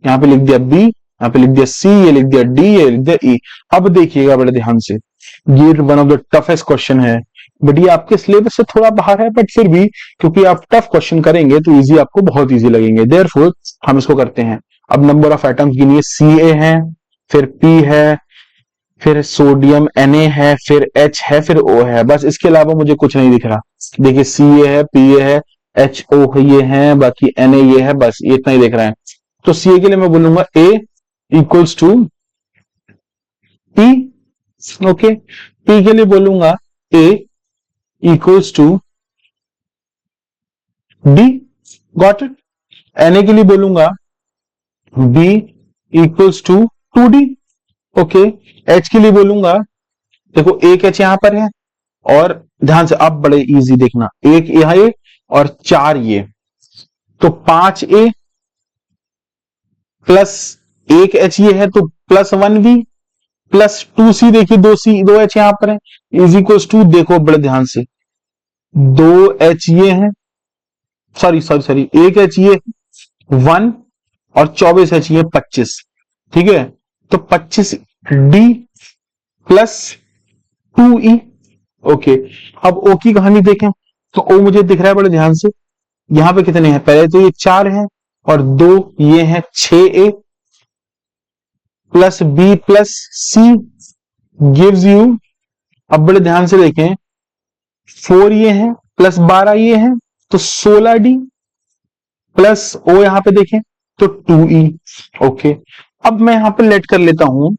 यहाँ पे लिख दिया, बी यहाँ पे लिख दिया, सी ये लिख दिया, डी ये लिख दिया, ई। अब देखिएगा बड़े ध्यान से, ये one of the toughest question है, बट ये आपके सिलेबस से थोड़ा बाहर है, बट फिर भी क्योंकि आप टफ क्वेश्चन करेंगे तो इजी आपको बहुत इजी लगेंगे। देयरफॉर हम इसको करते हैं। अब नंबर ऑफ एटम्स गिनिए, सी ए है, फिर पी है, फिर सोडियम Na है, फिर H है, फिर O है। बस इसके अलावा मुझे कुछ नहीं दिख रहा। देखिए Ca है, Pa है, HO ये है, बाकी Na ये है, बस ये इतना ही दिख रहा है। तो Ca के लिए मैं बोलूंगा A equals to P। Okay, P के लिए बोलूंगा A equals to D। Got it. Na के लिए बोलूंगा B equals to 2D। Okay, H के लिए बोलूंगा, देखो एक H यहां पर है और ध्यान से आप बड़े इजी देखना, एक यहां ये और 4 ये, तो 5A प्लस एक H ये है तो प्लस 1V प्लस 2C, देखिए 2H यहां पर है, इज इक्वल टू, देखो बड़े ध्यान से 2H ये है, सॉरी एक H ये 1 और 24H ये 25। ठीक है, तो 25D प्लस 2E। ओके, अब O की कहानी देखें तो O मुझे दिख रहा है बड़े ध्यान से, यहां पे कितने हैं, पहले तो ये 4 हैं और 2 ये हैं, 6A plus B plus C gives you, अब बड़े ध्यान से देखें, 4 ये हैं प्लस 12 ये हैं तो 16D प्लस O यहां पे देखें तो 2E। ओके, अब मैं यहां पे लेट कर लेता हूं,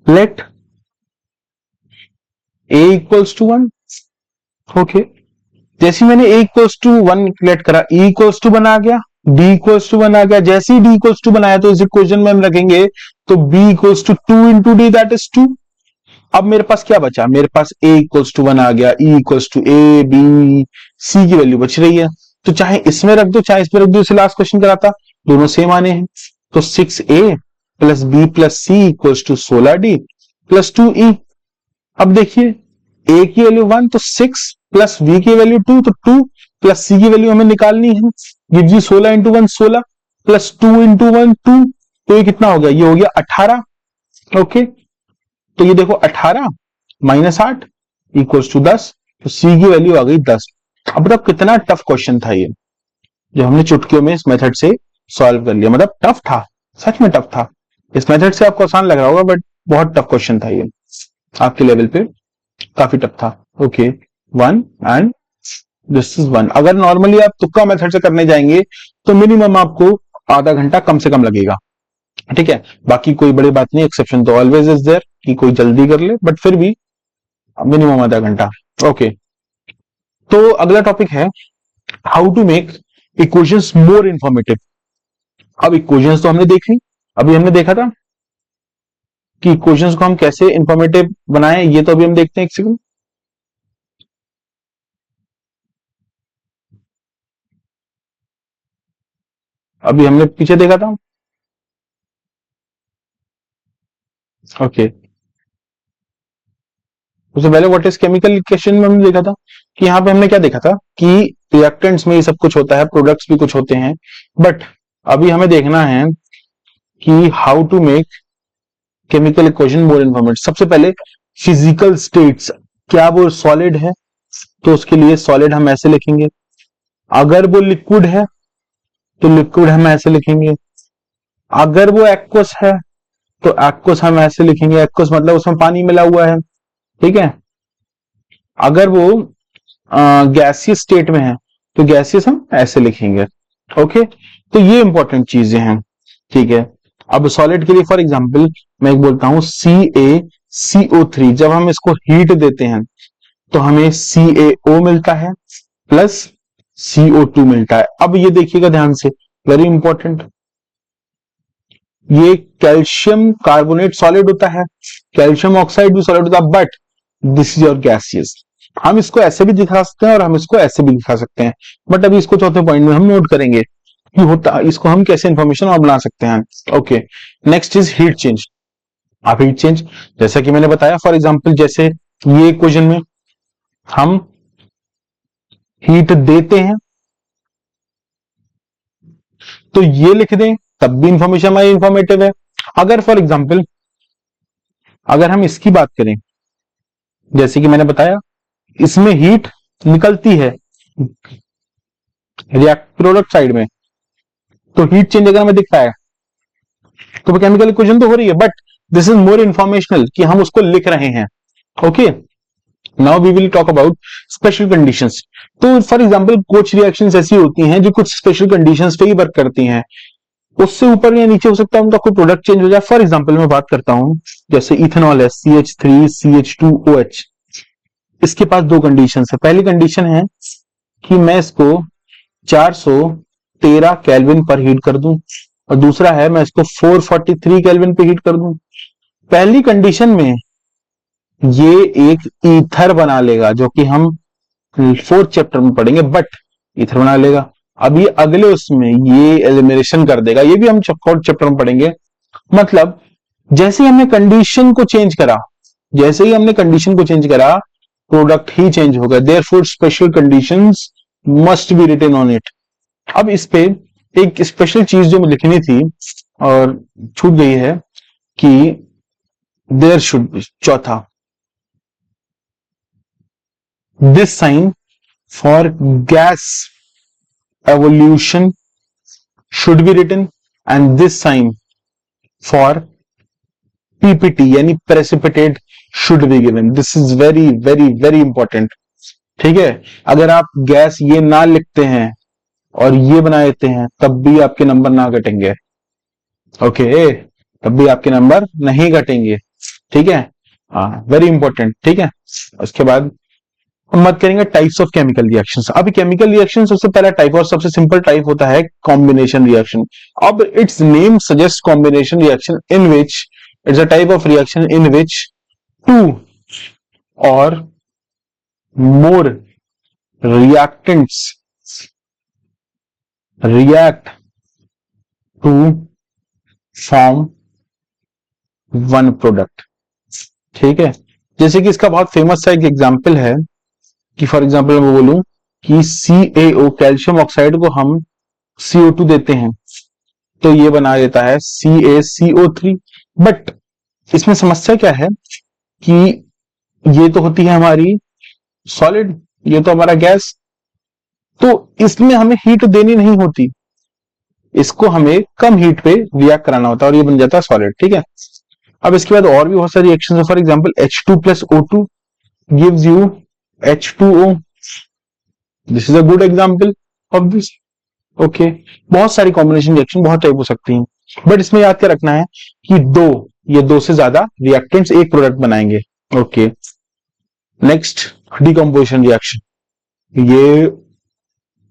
let A equals to 1। Okay, जैसे मैंने A इक्वल्स टू 1 लेट करा, E इक्वल्स टू 1 आ गया, D इक्वल्स टू 1 आ गया। जैसे ही D इक्वल्स टू 1 आया तो इस इक्वेशन में हम रखेंगे तो B equals to 2 into D that is 2। अब मेरे पास क्या बचा, मेरे पास A इक्वल्स टू 1 आ गया, E equals to A B C की वैल्यू बच रही है, तो चाहे इसमें रख दो चाहे इसमें रख दो, इसे लास्ट क्वेश्चन कराता, दोनों सेम आने हैं। तो 6A plus B plus C equals to 16D plus 2E। अब देखिए A की वैल्यू 1 तो 6 प्लस B की वैल्यू 2 तो 2 प्लस C की वैल्यू हमें निकालनी है, गिव जी 16 इंटू 1 16 प्लस 2 इंटू 1 2, तो ये कितना हो गया, ये हो गया 18। ओके, तो ये देखो 18 माइनस 8 इक्वल्स टू 10, तो C की वैल्यू आ गई 10। अब बताओ कितना टफ क्वेश्चन था ये, जो हमने चुटकियों में इस मेथड से सॉल्व कर लिया। मतलब टफ था, सच में टफ था। इस मेथड से आपको आसान लग रहा होगा बट बहुत टफ क्वेश्चन था ये, आपके लेवल पे काफी टफ था। Okay, 1 and this is 1। अगर नॉर्मली आप तुक्का मेथड से करने जाएंगे तो मिनिमम आपको आधा घंटा कम से कम लगेगा। ठीक है, बाकी कोई बड़ी बात नहीं, एक्सेप्शन तो ऑलवेज इज देयर कि कोई जल्दी कर ले, बट फिर भी मिनिमम आधा घंटा। ओके, तो अगला टॉपिक है how to make equations more informative. अब इक्वेशंस तो हमने देख ली, अभी हमने देखा था कि इक्वेशंस को हम कैसे इंफॉर्मेटिव बनाएं, ये तो अभी हम देखते हैं, एक सेकंड। अभी हमने पीछे देखा था। ओके, उससे पहले व्हाट इज केमिकल इक्वेशन में हमने देखा था कि यहाँ पे हमने क्या देखा था कि रिएक्टेंट्स में ये सब कुछ होता है, प्रोडक्ट्स भी कुछ होते हैं, बट अभी हमें देखना है कि how to make chemical equation more informative. सबसे पहले फिजिकल स्टेट्स, क्या वो सॉलिड है तो उसके लिए सॉलिड हम ऐसे लिखेंगे, अगर वो लिक्विड है तो लिक्विड हम ऐसे लिखेंगे, अगर वो एक्वस है तो एक्वस हम ऐसे लिखेंगे, एक्वस मतलब उसमें पानी मिला हुआ है। ठीक है, अगर वो गैसियस स्टेट में है तो गैसियस हम ऐसे लिखेंगे। ओके, तो ये इंपॉर्टेंट चीजें हैं। ठीक है, अब सॉलिड के लिए फॉर एग्जांपल मैं एक बोलता हूं CaCO3, जब हम इसको हीट देते हैं तो हमें CaO मिलता है प्लस CO2 मिलता है। अब ये देखिएगा ध्यान से, वेरी इंपॉर्टेंट, ये कैल्शियम कार्बोनेट सॉलिड होता है, कैल्शियम ऑक्साइड भी सॉलिड होता है, but this is your gaseous. हम इसको ऐसे भी दिखा सकते हैं और हम इसको ऐसे भी दिखा सकते हैं, बट अभी इसको चौथे पॉइंट में हम नोट करेंगे कि होता इसको हम कैसे इंफॉर्मेशन और बना सकते हैं। Okay, next is heat change. आप हीट चेंज जैसा कि मैंने बताया, फॉर एग्जांपल जैसे ये इक्वेशन में हम हीट देते हैं तो ये लिख दें, तब भी इंफॉर्मेशन हमारी इंफॉर्मेटिव है। अगर फॉर एग्जाम्पल अगर हम इसकी बात करें, जैसे कि मैंने बताया इसमें हीट निकलती है रिएक्ट प्रोडक्ट साइड में, तो हीट चेंज अगर हमें दिख रहा है तो केमिकल इक्वेशन तो हो रही है, but this is more informational कि हम उसको लिख रहे हैं। Okay, now we will talk about special conditions. तो फॉर एग्जांपल कुछ रिएक्शंस ऐसी होती हैं जो कुछ स्पेशल कंडीशंस पे ही वर्क करती हैं, उससे ऊपर या नीचे हो सकता है उनका कोई प्रोडक्ट चेंज हो जाए। फॉर एग्जांपल मैं बात करता हूं, जैसे इथेनॉल है CH3CH2OH, इसके पास दो कंडीशन है। पहली कंडीशन है कि मैं इसको 413 केल्विन पर हीट कर दूं, और दूसरा है मैं इसको 443 केल्विन पे हीट कर दूं। पहली कंडीशन में ये एक ईथर बना लेगा, जो कि हम फोर्थ चैप्टर में पढ़ेंगे, बट ईथर बना लेगा। अब ये अगले उसमें ये एलिमिनेशन कर देगा, ये भी हम फोर्थ चैप्टर में पढ़ेंगे। मतलब जैसे ही हमने कंडीशन को चेंज करा, जैसे ही हमने कंडीशन को चेंज करा, प्रोडक्ट ही चेंज हो गया। Therefore special conditions must be written on it. अब इस पे एक स्पेशल चीज जो लिखनी थी और छूट गई है कि देयर शुड बी, चौथा, this sign for gas evolution should be written and this sign for PPT यानी precipitate should be given. This is very very very important. ठीक है, अगर आप गैस ये ना लिखते हैं और ये बना देते हैं तब भी आपके नंबर ना घटेंगे। ओके, तब भी आपके नंबर नहीं घटेंगे। ठीक है, हाँ, वेरी इंपॉर्टेंट। ठीक है, उसके बाद हम बात करेंगे टाइप्स ऑफ केमिकल रिएक्शंस। अब केमिकल रिएक्शन सबसे पहला टाइप और सबसे सिंपल टाइप होता है कॉम्बिनेशन रिएक्शन। अब it's name suggest combination reaction in which it's a type of reaction in which two or more reactants react to form one product। ठीक है, जैसे कि इसका बहुत फेमस सा एक एग्जांपल है कि फॉर एग्जांपल मैं बोलूं कि CaO कैल्शियम ऑक्साइड को हम CO2 देते हैं तो ये बना देता है CaCO3। बट इसमें समस्या क्या है कि ये तो होती है हमारी सॉलिड, ये तो हमारा गैस, तो इसमें हमें हीट देनी नहीं होती, इसको हमें कम हीट पे रिएक्ट कराना होता है और ये बन जाता है सॉलिड। ठीक है, अब इसके बाद और भी बहुत सारी रिएक्शंस है। For example H2 plus O2 gives you H2O। This is a good example of this. Okay, बहुत सारी कॉम्बिनेशन रिएक्शन बहुत टाइप हो सकती हैं, बट इसमें याद क्या रखना है कि दो से ज्यादा रिएक्टेंट्स एक प्रोडक्ट बनाएंगे। ओके, नेक्स्ट डिकम्पोजिशन रिएक्शन, ये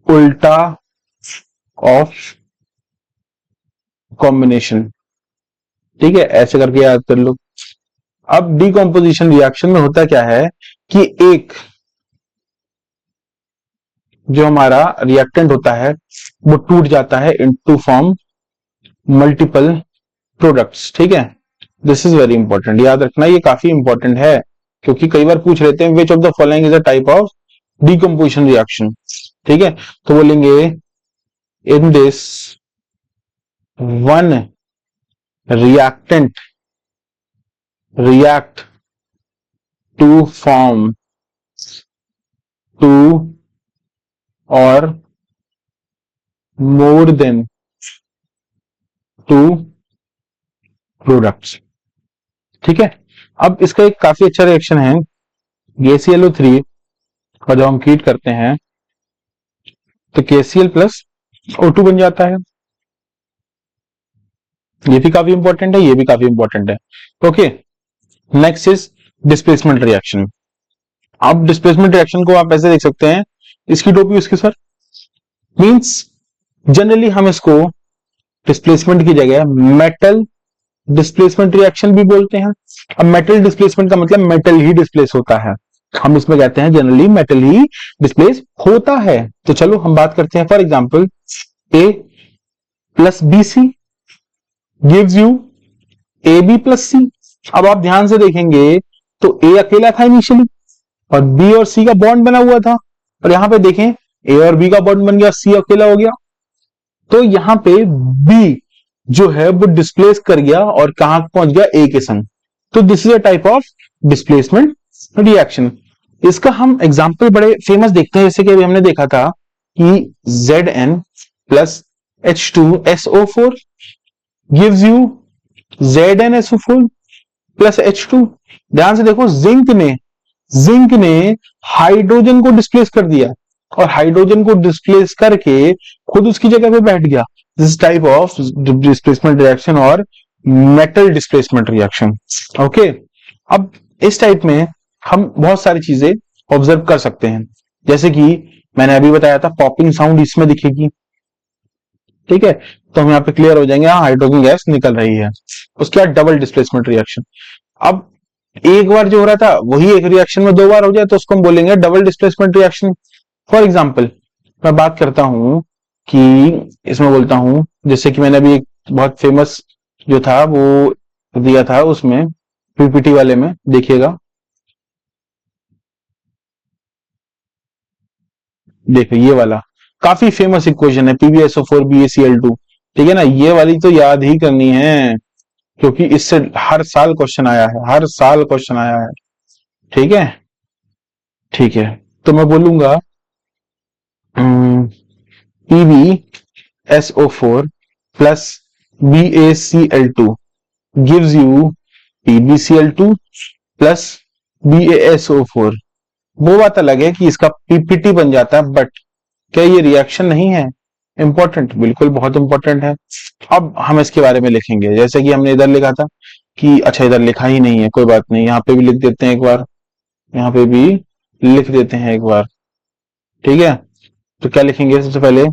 उल्टा ऑफ कॉम्बिनेशन। ठीक है, ऐसे करके याद कर लो। अब डिकम्पोजिशन रिएक्शन में होता क्या है कि एक जो हमारा रिएक्टेंट होता है वो टूट जाता है इनटू फॉर्म मल्टीपल प्रोडक्ट्स। ठीक है, दिस इज वेरी इंपॉर्टेंट, याद रखना, ये काफी इंपॉर्टेंट है क्योंकि कई बार पूछ लेते हैं which of the following is a type of decomposition reaction. ठीक है, तो बोलेंगे in this one reactant react to form two or more than two products। ठीक है, अब इसका एक काफी अच्छा रिएक्शन है KClO3 और जब हम हीट करते हैं तो KCl प्लस O2 बन जाता है। ये भी काफी इंपॉर्टेंट है, ये भी काफी इंपॉर्टेंट है। Okay, next is displacement reaction. अब डिस्प्लेसमेंट रिएक्शन को आप ऐसे देख सकते हैं, इसकी टोपी उसके सर, मींस जनरली हम इसको डिस्प्लेसमेंट की जगह मेटल डिस्प्लेसमेंट रिएक्शन भी बोलते हैं। अब मेटल डिस्प्लेसमेंट का मतलब मेटल ही डिस्प्लेस होता है, हम इसमें कहते हैं जनरली मेटल ही डिस्प्लेस होता है। तो चलो हम बात करते हैं, for example A plus BC gives you AB plus C। अब आप ध्यान से देखेंगे तो ए अकेला था इनिशियली और बी और सी का बॉन्ड बना हुआ था, और यहां पे देखें ए और बी का बॉन्ड बन गया, सी अकेला हो गया। तो यहां पे बी जो है वो डिस्प्लेस कर गया और कहां पहुंच गया, ए के संग। तो this is a type of displacement reaction. इसका हम एग्जाम्पल बड़े फेमस देखते हैं, जैसे कि अभी हमने देखा था कि Zn plus H2SO4 gives you ZnSO4 plus H2। ध्यान से देखो, जिंक ने हाइड्रोजन को डिस्प्लेस कर दिया और हाइड्रोजन को डिस्प्लेस करके खुद उसकी जगह पे बैठ गया। This type of displacement reaction और मेटल डिस्प्लेसमेंट रिएक्शन। ओके, अब इस टाइप में हम बहुत सारी चीजें ऑब्जर्व कर सकते हैं, जैसे कि मैंने अभी बताया था पॉपिंग साउंड इसमें दिखेगी। ठीक है, तो हम यहाँ पे क्लियर हो जाएंगे, हाँ हाइड्रोजन गैस निकल रही है। उसके बाद डबल डिस्प्लेसमेंट रिएक्शन। अब एक बार जो हो रहा था वही एक रिएक्शन में दो बार हो जाए तो उसको हम बोलेंगे double displacement reaction. For example मैं बात करता हूं कि इसमें बोलता हूं, जैसे कि मैंने अभी एक बहुत फेमस जो था वो दिया था उसमें पीपीटी वाले में, देखिएगा, देखो ये वाला काफी फेमस इक्वेशन है, PbSO4 BaCl2। ठीक है ना, ये वाली तो याद ही करनी है क्योंकि इससे हर साल क्वेश्चन आया है, हर साल क्वेश्चन आया है। ठीक है, ठीक है, तो मैं बोलूंगा PbSO4 plus BaCl2 gives you PbCl2 plus BaSO4। वो बात अलग है कि इसका पीपीटी बन जाता है, बट क्या ये रिएक्शन नहीं है इंपॉर्टेंट? बिल्कुल बहुत इंपॉर्टेंट है। अब हम इसके बारे में लिखेंगे, जैसे कि हमने इधर लिखा था कि अच्छा इधर लिखा ही नहीं है, कोई बात नहीं, यहाँ पे भी लिख देते हैं एक बार, यहाँ पे भी लिख देते हैं एक बार। ठीक है, तो क्या लिखेंगे सबसे पहले,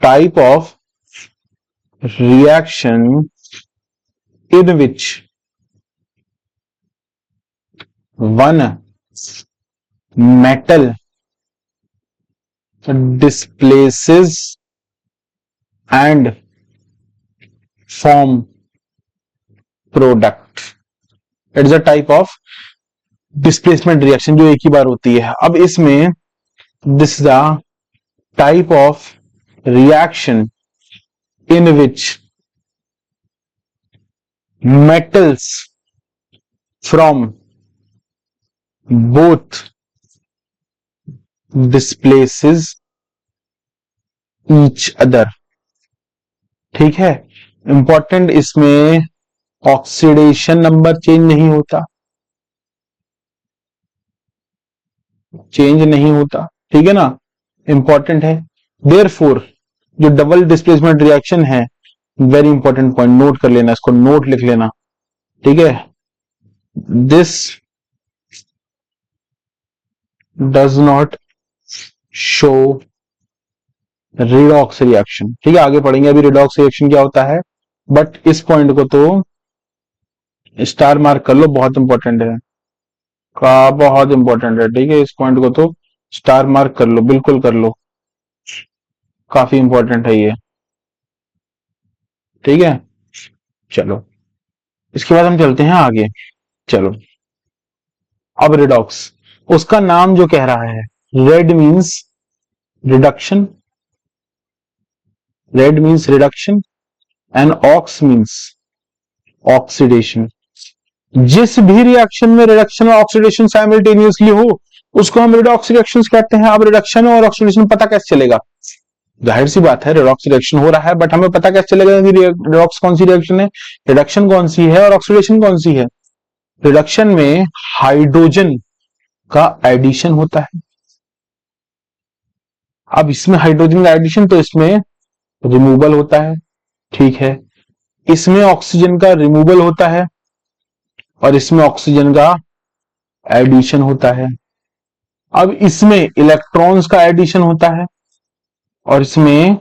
type of reaction in which one metal displaces and form product. It is a type of displacement reaction जो एक ही बार होती है। अब इसमें this is the type of reaction in which metals from both displaces each other। ठीक है, important इसमें oxidation number change नहीं होता, चेंज नहीं होता। ठीक है ना, इंपॉर्टेंट है। देयरफॉर जो डबल डिस्प्लेसमेंट रिएक्शन है, वेरी इंपॉर्टेंट पॉइंट, नोट कर लेना, इसको नोट लिख लेना। ठीक है, this does not show redox reaction. ठीक है, आगे पढ़ेंगे अभी रिडॉक्स रिएक्शन क्या होता है, बट इस पॉइंट को तो स्टार मार्क कर लो, बहुत इंपॉर्टेंट है, का बहुत इंपॉर्टेंट है। ठीक है, इस पॉइंट को तो स्टार मार्क कर लो, बिल्कुल कर लो, काफी इंपॉर्टेंट है ये। ठीक है, चलो इसके बाद हम चलते हैं आगे। चलो, अब रिडॉक्स, उसका नाम जो कह रहा है, red means reduction, red means reduction and ox means oxidation. जिस भी रिएक्शन में रिडक्शन और ऑक्सीडेशन साइमल्टेनियसली हो उसको हम रिडॉक्स रिएक्शंस कहते हैं। अब रिडक्शन और ऑक्सीडेशन पता कैसे चलेगा? जाहिर सी बात है, रिडॉक्स रिएक्शन हो रहा है, बट हमें पता कैसे चलेगा कि रिडॉक्स कौन सी रिएक्शन है, रिडक्शन कौन सी है और ऑक्सीडेशन कौन सी है? रिडक्शन में हाइड्रोजन का एडिशन होता है। अब इसमें हाइड्रोजन का एडिशन, तो इसमें रिमूवल होता है। ठीक है, इसमें ऑक्सीजन का रिमूवल होता है और इसमें ऑक्सीजन का एडिशन होता है। अब इसमें इलेक्ट्रॉन्स का एडिशन होता है और इसमें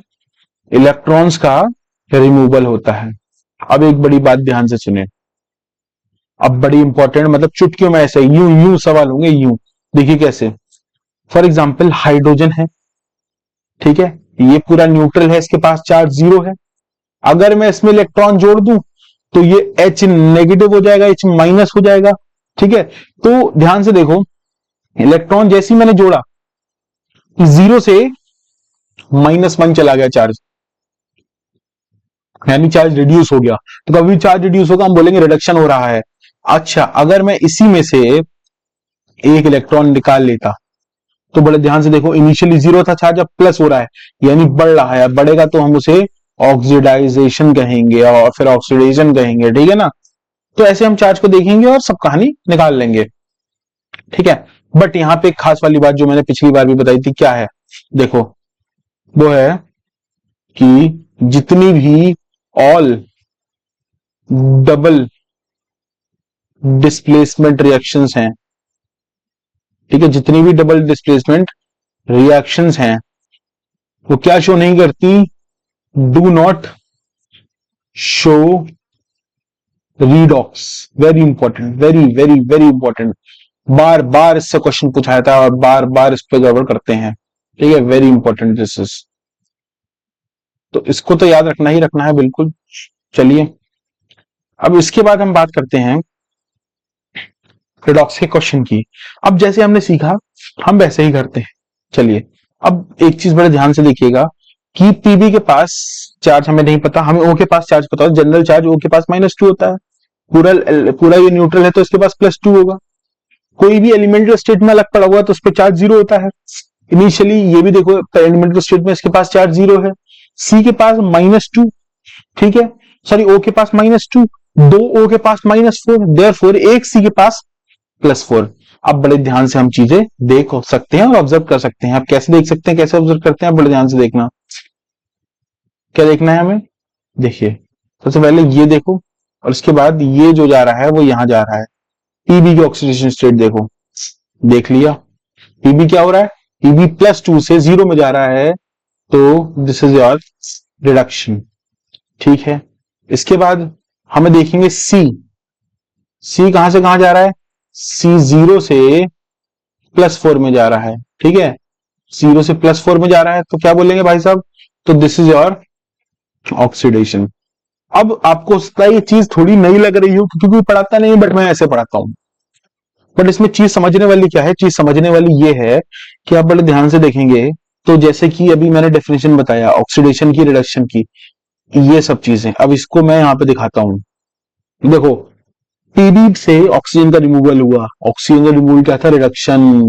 इलेक्ट्रॉन्स का रिमूवल होता है। अब एक बड़ी बात ध्यान से सुने, अब बड़ी इंपॉर्टेंट, मतलब चुटकियों में ऐसे यूं यूं सवाल होंगे, यूं देखिए कैसे। फॉर एग्जाम्पल हाइड्रोजन है, ठीक है, ये पूरा न्यूट्रल है, इसके पास चार्ज 0 है। अगर मैं इसमें इलेक्ट्रॉन जोड़ दूं तो ये H नेगेटिव हो जाएगा, H माइनस हो जाएगा। ठीक है, तो ध्यान से देखो, इलेक्ट्रॉन जैसे ही मैंने जोड़ा, 0 से -1 चला गया चार्ज, यानी चार्ज रिड्यूस हो गया। तो कभी चार्ज रिड्यूस होगा हम बोलेंगे रिडक्शन हो रहा है। अच्छा, अगर मैं इसी में से एक इलेक्ट्रॉन निकाल लेता, तो बड़े ध्यान से देखो, इनिशियली 0 था चार्ज, अब प्लस हो रहा है, यानी बढ़ रहा है। बढ़ेगा तो हम उसे ऑक्सीडाइजेशन कहेंगे और फिर ऑक्सीडेशन कहेंगे, ठीक है ना। तो ऐसे हम चार्ज को देखेंगे और सब कहानी निकाल लेंगे, ठीक है। बट यहां पे एक खास वाली बात जो मैंने पिछली बार भी बताई थी, क्या है देखो, वो है कि जितनी भी ऑल डबल डिस्प्लेसमेंट रिएक्शंस हैं, ठीक है, जितनी भी डबल डिस्प्लेसमेंट रिएक्शंस हैं, वो क्या शो नहीं करती, do not show redox. Very important, very very very important. बार बार इससे क्वेश्चन पूछा जाता है और बार बार इस पे गड़बड़ करते हैं, ठीक है। वेरी इंपॉर्टेंट दिस इज, तो इसको तो याद रखना ही रखना है बिल्कुल। चलिए, अब इसके बाद हम बात करते हैं रिडॉक्स के क्वेश्चन की। अब जैसे हमने सीखा हम वैसे ही करते हैं। चलिए, अब एक चीज बड़े ध्यान से देखिएगा कि पीबी के पास चार्ज हमें नहीं पता, हमें ओ के पास चार्ज पता है। जनरल चार्ज ओ के पास -2 होता है, पूरा पूरा ये न्यूट्रल है तो इसके पास +2 होगा। कोई भी एलिमेंटल स्टेट में अलग पड़ा हुआ तो उस पर चार्ज 0 होता है इनिशियली। ये भी देखो, एलिमेंटल स्टेट में इसके पास चार्ज 0 है। सी के पास -2, ठीक है, सॉरी ओ के पास -2, 2 ओ के पास -4, देयरफॉर एक सी के पास +4। अब बड़े ध्यान से हम चीजें देख सकते हैं और ऑब्जर्व कर सकते हैं। आप कैसे देख सकते हैं, कैसे ऑब्जर्व करते हैं, बड़े ध्यान से देखना। क्या देखना है हमें, देखिए, सबसे पहले ये देखो और उसके बाद ये जो जा रहा है वो यहां जा रहा है। पीबी की ऑक्सीडेशन स्टेट देखो, देख लिया, पीबी क्या हो रहा है, पीबी +2 से 0 में जा रहा है, तो दिस इज योर रिडक्शन, ठीक है। इसके बाद हमें देखेंगे सी, सी कहां से कहां जा रहा है, सी 0 से +4 में जा रहा है, ठीक है, 0 से +4 में जा रहा है, तो क्या बोलेंगे भाई साहब, तो दिस इज योर ऑक्सीडेशन। अब आपको ये चीज थोड़ी नई लग रही हो क्योंकि कोई पढ़ाता नहीं, बट मैं ऐसे पढ़ाता हूं। बट इसमें चीज समझने वाली क्या है, चीज समझने वाली ये है कि आप बड़े ध्यान से देखेंगे तो जैसे कि अभी मैंने डेफिनेशन बताया ऑक्सीडेशन की, रिडक्शन की, ये सब चीजें, अब इसको मैं यहां पे दिखाता हूं। देखो, पीबी से ऑक्सीजन का रिमूवल हुआ, ऑक्सीजन का रिमूवल क्या था, रिडक्शन।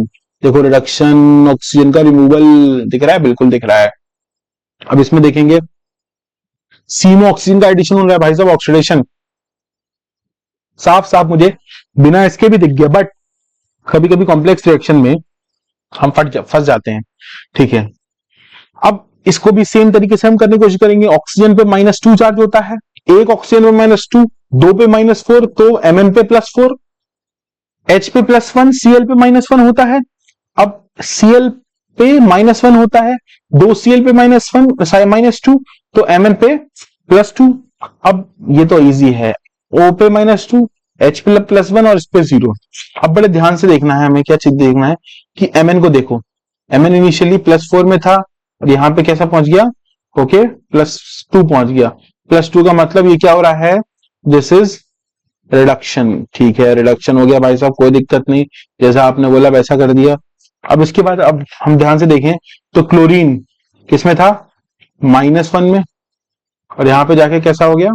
देखो, रिडक्शन, ऑक्सीजन का रिमूवल दिख रहा है, बिल्कुल दिख रहा है। अब इसमें देखेंगे सी में ऑक्सीजन का एडिशन हो रहा है भाई साहब, ऑक्सीडेशन। साफ साफ मुझे बिना इसके भी दिख गया, बट कभी कभी कॉम्प्लेक्स रिएक्शन में हम फंस जाते हैं, ठीक है। अब इसको भी सेम तरीके से हम करने की कोशिश करेंगे। ऑक्सीजन पे -2 चार्ज होता है, एक ऑक्सीजन पे -2, 2 पे -4, तो Mn पे +4, H पे +1, Cl पे -1 होता है। अब Cl पे -1 होता है, 2 Cl पे -2, तो Mn पे +2। अब ये तो इजी है, O पे -2, H पे +1 और इस पे 0। अब बड़े ध्यान से देखना है, हमें क्या चीज देखना है कि Mn को देखो, Mn इनिशियली +4 में था और यहां पे कैसा पहुंच गया, ओके, +2 पहुंच गया। +2 का मतलब ये क्या हो रहा है, दिस इज रिडक्शन, ठीक है, रिडक्शन हो गया भाई साहब, कोई दिक्कत नहीं, जैसा आपने बोला वैसा कर दिया। अब इसके बाद अब हम ध्यान से देखें तो क्लोरीन किसमें था, -1 में, और यहां पे जाके कैसा हो गया,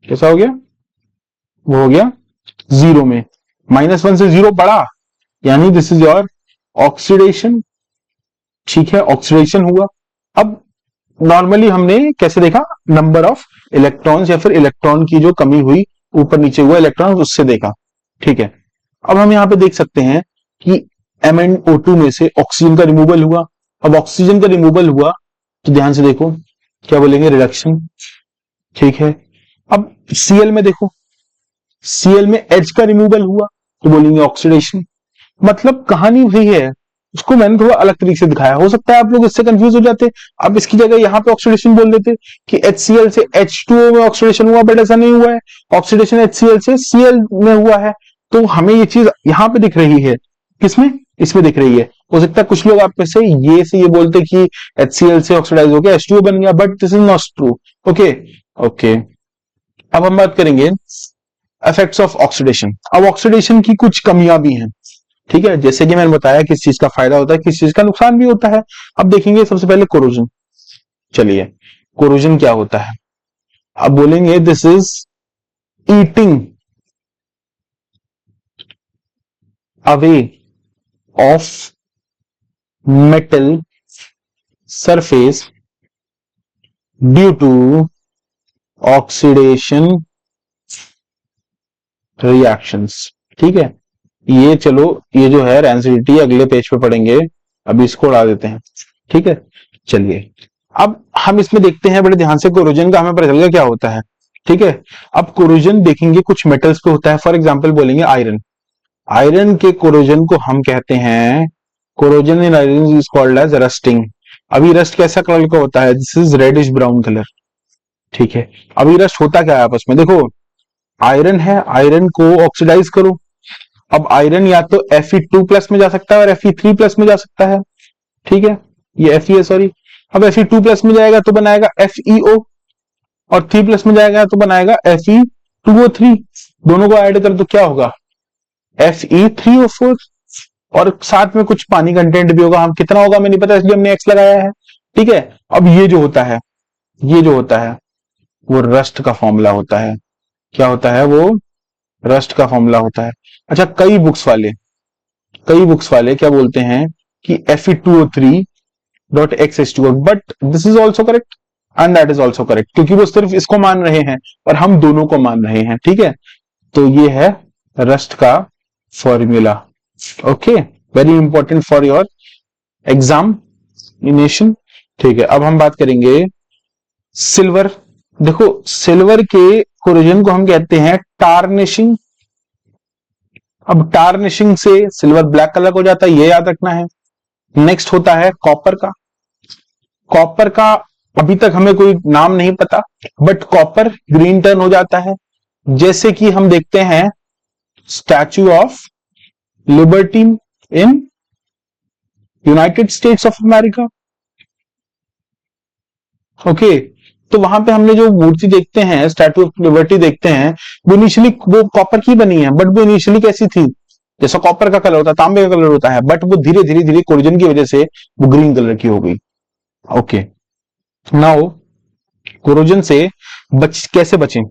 कैसा हो गया, वो हो गया 0 में। -1 से 0 बढ़ा, यानी दिस इज योर ऑक्सीडेशन, ठीक है, ऑक्सीडेशन हुआ। अब नॉर्मली हमने कैसे देखा, नंबर ऑफ इलेक्ट्रॉन्स या फिर इलेक्ट्रॉन की जो कमी हुई, ऊपर नीचे हुआ इलेक्ट्रॉन, उससे देखा, ठीक है। अब हम यहां पे देख सकते हैं कि MnO2 में से ऑक्सीजन का रिमूवल हुआ। अब ऑक्सीजन का रिमूवल हुआ तो ध्यान से देखो, क्या बोलेंगे, रिडक्शन, ठीक है। अब Cl में देखो, Cl में H का रिमूवल हुआ तो बोलेंगे ऑक्सीडेशन। मतलब कहानी वही है, उसको मैंने थोड़ा अलग तरीके से दिखाया, हो सकता है आप लोग इससे कंफ्यूज हो जाते। अब इसकी जगह यहाँ पे ऑक्सीडेशन बोल देते कि HCl से H2O में ऑक्सीडेशन हुआ, बट ऐसा नहीं हुआ है, ऑक्सीडेशन HCl से Cl में हुआ है। तो हमें ये चीज यहाँ पे दिख रही है, किसमें, इसमें दिख रही है। हो सकता है कुछ लोग आप में से ये बोलते कि HCl से ऑक्सीडाइज हो गया H2O बन गया, but this is not true. Okay okay, अब हम बात करेंगे इफेक्ट्स ऑफ ऑक्सीडेशन। अब ऑक्सीडेशन की कुछ कमियां भी हैं, ठीक है, जैसे कि मैंने बताया किस चीज का फायदा होता है, किस चीज का नुकसान भी होता है। अब देखेंगे सबसे पहले कोरोजन। चलिए, कोरोजन क्या होता है? अब बोलेंगे this is eating away of metal surface due to oxidation reactions. ठीक है, ये चलो, ये जो है रेंसिडिटी अगले पेज पे पढ़ेंगे, अभी इसको उड़ा देते हैं। ठीक है, चलिए अब हम इसमें देखते हैं बड़े ध्यान से कोरोजन का, हमें पता चल गया क्या होता है। ठीक है, अब कोरोजन देखेंगे कुछ मेटल्स पे होता है, फॉर एग्जांपल बोलेंगे आयरन। आयरन के कोरोजन को हम कहते हैं, corrosion in iron is called as rusting. अभी रस्ट कैसा कलर का होता है? This is reddish brown colour. ठीक है, अभी रस्ट होता क्या है आपस में? देखो, आयरन है, आयरन को ऑक्सीडाइज करो। अब आयरन या तो Fe2 प्लस में जा सकता है और Fe3 प्लस में जा सकता है। ठीक है, ये Fe है, सॉरी। अब Fe2 प्लस में जाएगा तो बनाएगा FeO, और 3 प्लस में जाएगा तो बनाएगा Fe2O3। दोनों को ऐड कर तो क्या होगा? Fe3O4, और साथ में कुछ पानी कंटेंट भी होगा। हम कितना होगा हमें नहीं पता, इसलिए हमने एक्स लगाया है। ठीक है, अब ये जो होता है, ये जो होता है वो रस्ट का फॉर्मूला होता है। क्या होता है? वो रस्ट का फॉर्मूला होता है। अच्छा, कई बुक्स वाले क्या बोलते हैं कि Fe2O3.XH2O, but this is also correct and that is also correct, क्योंकि वो सिर्फ इसको मान रहे हैं और हम दोनों को मान रहे हैं। ठीक है, तो ये है रस्ट का formula. Okay, very important for your examination. ठीक है, अब हम बात करेंगे सिल्वर। देखो, सिल्वर के कोरोजन को हम कहते हैं टार्निशिंग। अब टार्निशिंग से सिल्वर ब्लैक कलर का हो जाता है, ये याद रखना है। नेक्स्ट होता है कॉपर का। कॉपर का अभी तक हमें कोई नाम नहीं पता, बट कॉपर ग्रीन टर्न हो जाता है, जैसे कि हम देखते हैं statue of liberty in United states of America. Okay, तो वहां पे हमने जो मूर्ति देखते हैं, स्टैच्यू ऑफ लिबर्टी देखते हैं, वो इनिशियली वो कॉपर की बनी है, बट वो इनिशियली कैसी थी? जैसा कॉपर का कलर होता है, तांबे का कलर होता है, बट वो धीरे धीरे धीरे कोरोजन की वजह से वो ग्रीन कलर की हो गई। ओके, नाउ कोरोजन से कैसे बचें?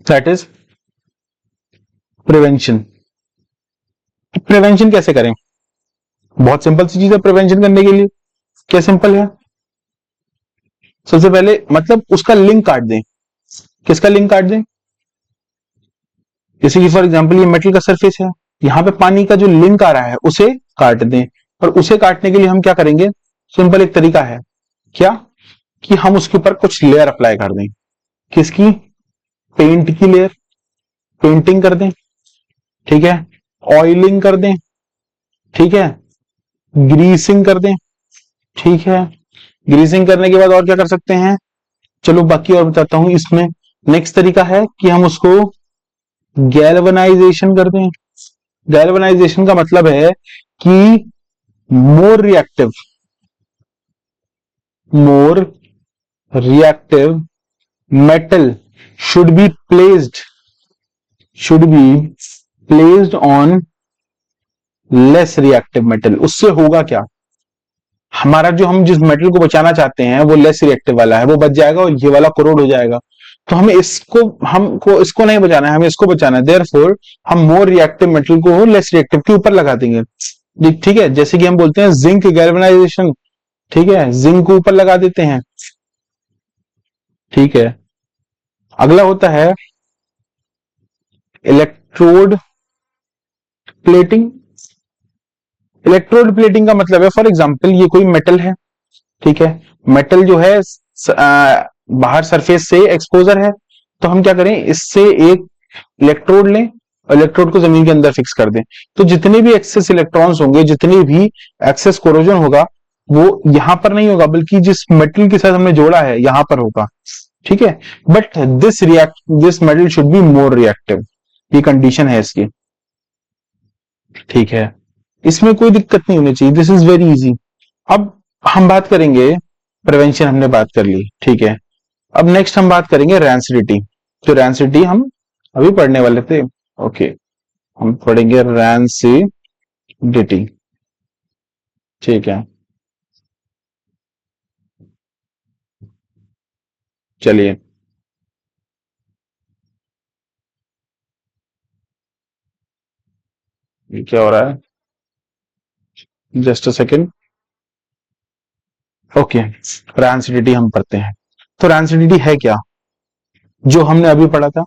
That is prevention. प्रिवेंशन कैसे करें? बहुत सिंपल सी चीज है प्रिवेंशन करने के लिए। क्या सिंपल है? सबसे पहले मतलब उसका लिंक काट दें। किसका लिंक काट दें? जैसे कि फॉर एग्जांपल ये मेटल का सरफेस है, यहां पे पानी का जो लिंक आ रहा है उसे काट दें। और उसे काटने के लिए हम क्या करेंगे? सिंपल एक तरीका है, क्या कि हम उसके ऊपर कुछ लेयर अप्लाई कर दें। किसकी? पेंट की लेयर, पेंटिंग कर दें। ठीक है, ऑयलिंग कर दें। ठीक है, ग्रीसिंग कर दें। ठीक है, ग्रीसिंग करने के बाद और क्या कर सकते हैं? चलो बाकी और बताता हूं इसमें। नेक्स्ट तरीका है कि हम उसको गैल्वेनाइजेशन कर दें। गैल्वेनाइजेशन का मतलब है कि more reactive metal should be placed on less reactive metal. उससे होगा क्या? हमारा जो हम जिस मेटल को बचाना चाहते हैं वो लेस रिएक्टिव वाला है, वो बच जाएगा और ये वाला कोरोड हो जाएगा। तो हमें हमको इसको नहीं बचाना है, हमें इसको बचाना है। देयरफॉर हम मोर रिएक्टिव मेटल को लेस रिएक्टिव के ऊपर लगा देंगे। ठीक है, जैसे कि हम बोलते हैं जिंक गैल्वेनाइजेशन। ठीक है, जिंक को ऊपर लगा देते हैं। ठीक है, अगला होता है इलेक्ट्रोड प्लेटिंग। इलेक्ट्रोड प्लेटिंग का मतलब है, फॉर एग्जांपल ये कोई मेटल है। ठीक है, मेटल जो है बाहर सरफेस से एक्सपोजर है, तो हम क्या करें? इससे एक इलेक्ट्रोड लें और इलेक्ट्रोड को जमीन के अंदर फिक्स कर दें। तो जितने भी एक्सेस इलेक्ट्रॉन्स होंगे, जितने भी एक्सेस कोरोजन होगा, वो यहां पर नहीं होगा, बल्कि जिस मेटल के साथ हमने जोड़ा है यहां पर होगा। ठीक है, but this metal should be more reactive, ये कंडीशन है इसकी। ठीक है, इसमें कोई दिक्कत नहीं होनी चाहिए, दिस इज वेरी इजी। अब हम बात करेंगे, प्रिवेंशन हमने बात कर ली, ठीक है। अब नेक्स्ट हम बात करेंगे रैंसिडिटी। तो रैंसिडिटी हम अभी पढ़ने वाले थे, ओके। हम पढ़ेंगे रैंसिडिटी, ठीक है। चलिए, ये क्या हो रहा है, just a second. Okay, rancidity हम पढ़ते हैं। तो रैंसिडिटी है क्या, जो हमने अभी पढ़ा था,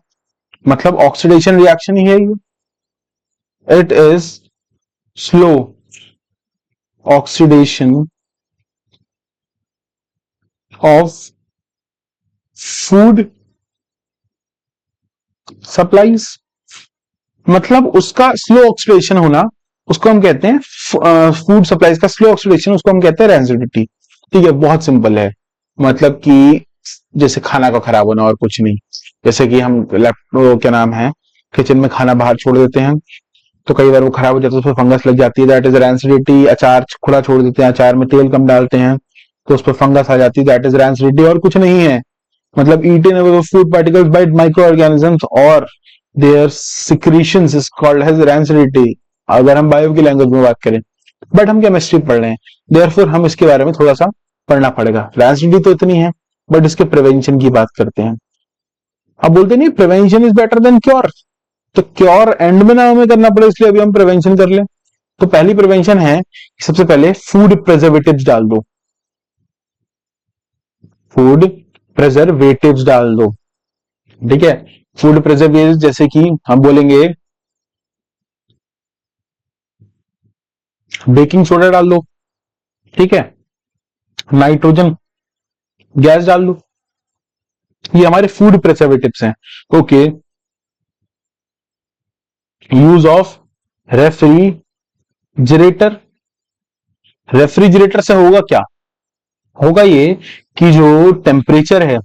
मतलब ऑक्सीडेशन रिएक्शन ही है ये। It is slow oxidation of food supplies, मतलब उसका स्लो ऑक्सीडेशन होना, उसको हम कहते हैं फूड सप्लाईज का स्लो ऑक्सीडेशन, उसको हम कहते हैं रैंसिडिटी। ठीक है, बहुत सिंपल है, मतलब कि जैसे खाना का खराब होना और कुछ नहीं। जैसे कि हम क्या नाम है, किचन में खाना बाहर छोड़ देते हैं, तो कई बार वो खराब हो जाता है, उसमें फंगस लग जाती है, दैट इज रैंसिडिटी। अचार खुला छोड़ देते हैं, अचार में तेल कम डालते हैं, तो उस पर फंगस आ जाती है, दैट इज रैंसिडिटी। और कुछ नहीं है, मतलब eaten away the food particles by microorganisms or their secretions is called as rancidity, अगर हम बायो की लैंग्वेज में बात करें। बट हम केमिस्ट्री पढ़ रहे हैं, देयरफॉर हम इसके बारे में थोड़ा सा पढ़ना पड़ेगा। रैंसिडिटी तो इतनी है, बट इसके प्रिवेंशन की बात करते हैं। अब बोलते नहीं prevention is better than cure, तो क्योर एंड में ना हमें करना पड़े, इसलिए अभी हम प्रिवेंशन कर लें। तो पहली प्रिवेंशन है, सबसे पहले फूड प्रिजर्वेटिव्स डाल दो, फूड प्रिजर्वेटिव्स डाल दो, ठीक है। फूड प्रिजर्वेटिव जैसे कि हम बोलेंगे बेकिंग सोडा डाल लो, ठीक है, नाइट्रोजन गैस डाल लो, ये हमारे फूड प्रिजर्वेटिव्स हैं। Okay, use of refrigerator, refrigerator से होगा क्या, होगा ये कि जो टेम्परेचर है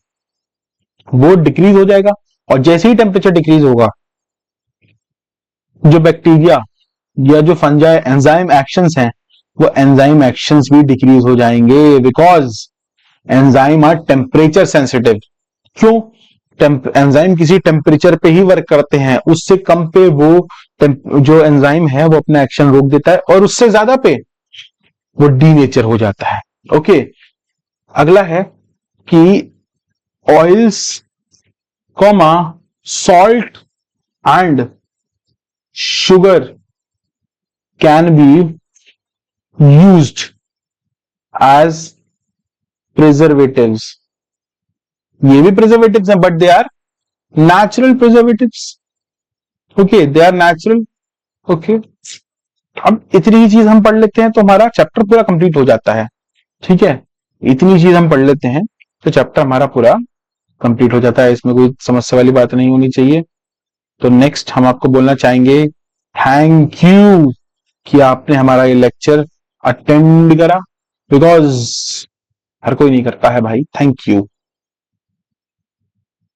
वो डिक्रीज हो जाएगा, और जैसे ही टेम्परेचर डिक्रीज होगा, जो बैक्टीरिया या जो फंजाई एंजाइम एक्शंस हैं, वो एंजाइम एक्शंस भी डिक्रीज हो जाएंगे, because enzyme are temperature sensitive. क्यों, एंजाइम किसी टेम्परेचर पे ही वर्क करते हैं, उससे कम पे वो जो एंजाइम है वो अपना एक्शन रोक देता है, और उससे ज्यादा पे वो डीनेचर हो जाता है। ओके, अगला है कि oils comma salt and sugar can be used as preservatives, ये भी प्रिजर्वेटिव्स हैं, but they are natural preservatives. Okay, they are natural. Okay, अब इतनी ही चीज हम पढ़ लेते हैं तो हमारा चैप्टर पूरा कंप्लीट हो जाता है, ठीक है। इतनी चीज हम पढ़ लेते हैं तो चैप्टर हमारा पूरा कंप्लीट हो जाता है, इसमें कोई समस्या वाली बात नहीं होनी चाहिए। तो नेक्स्ट हम आपको बोलना चाहेंगे थैंक यू कि आपने हमारा ये लेक्चर अटेंड करा, बिकॉज हर कोई नहीं करता है भाई। Thank you.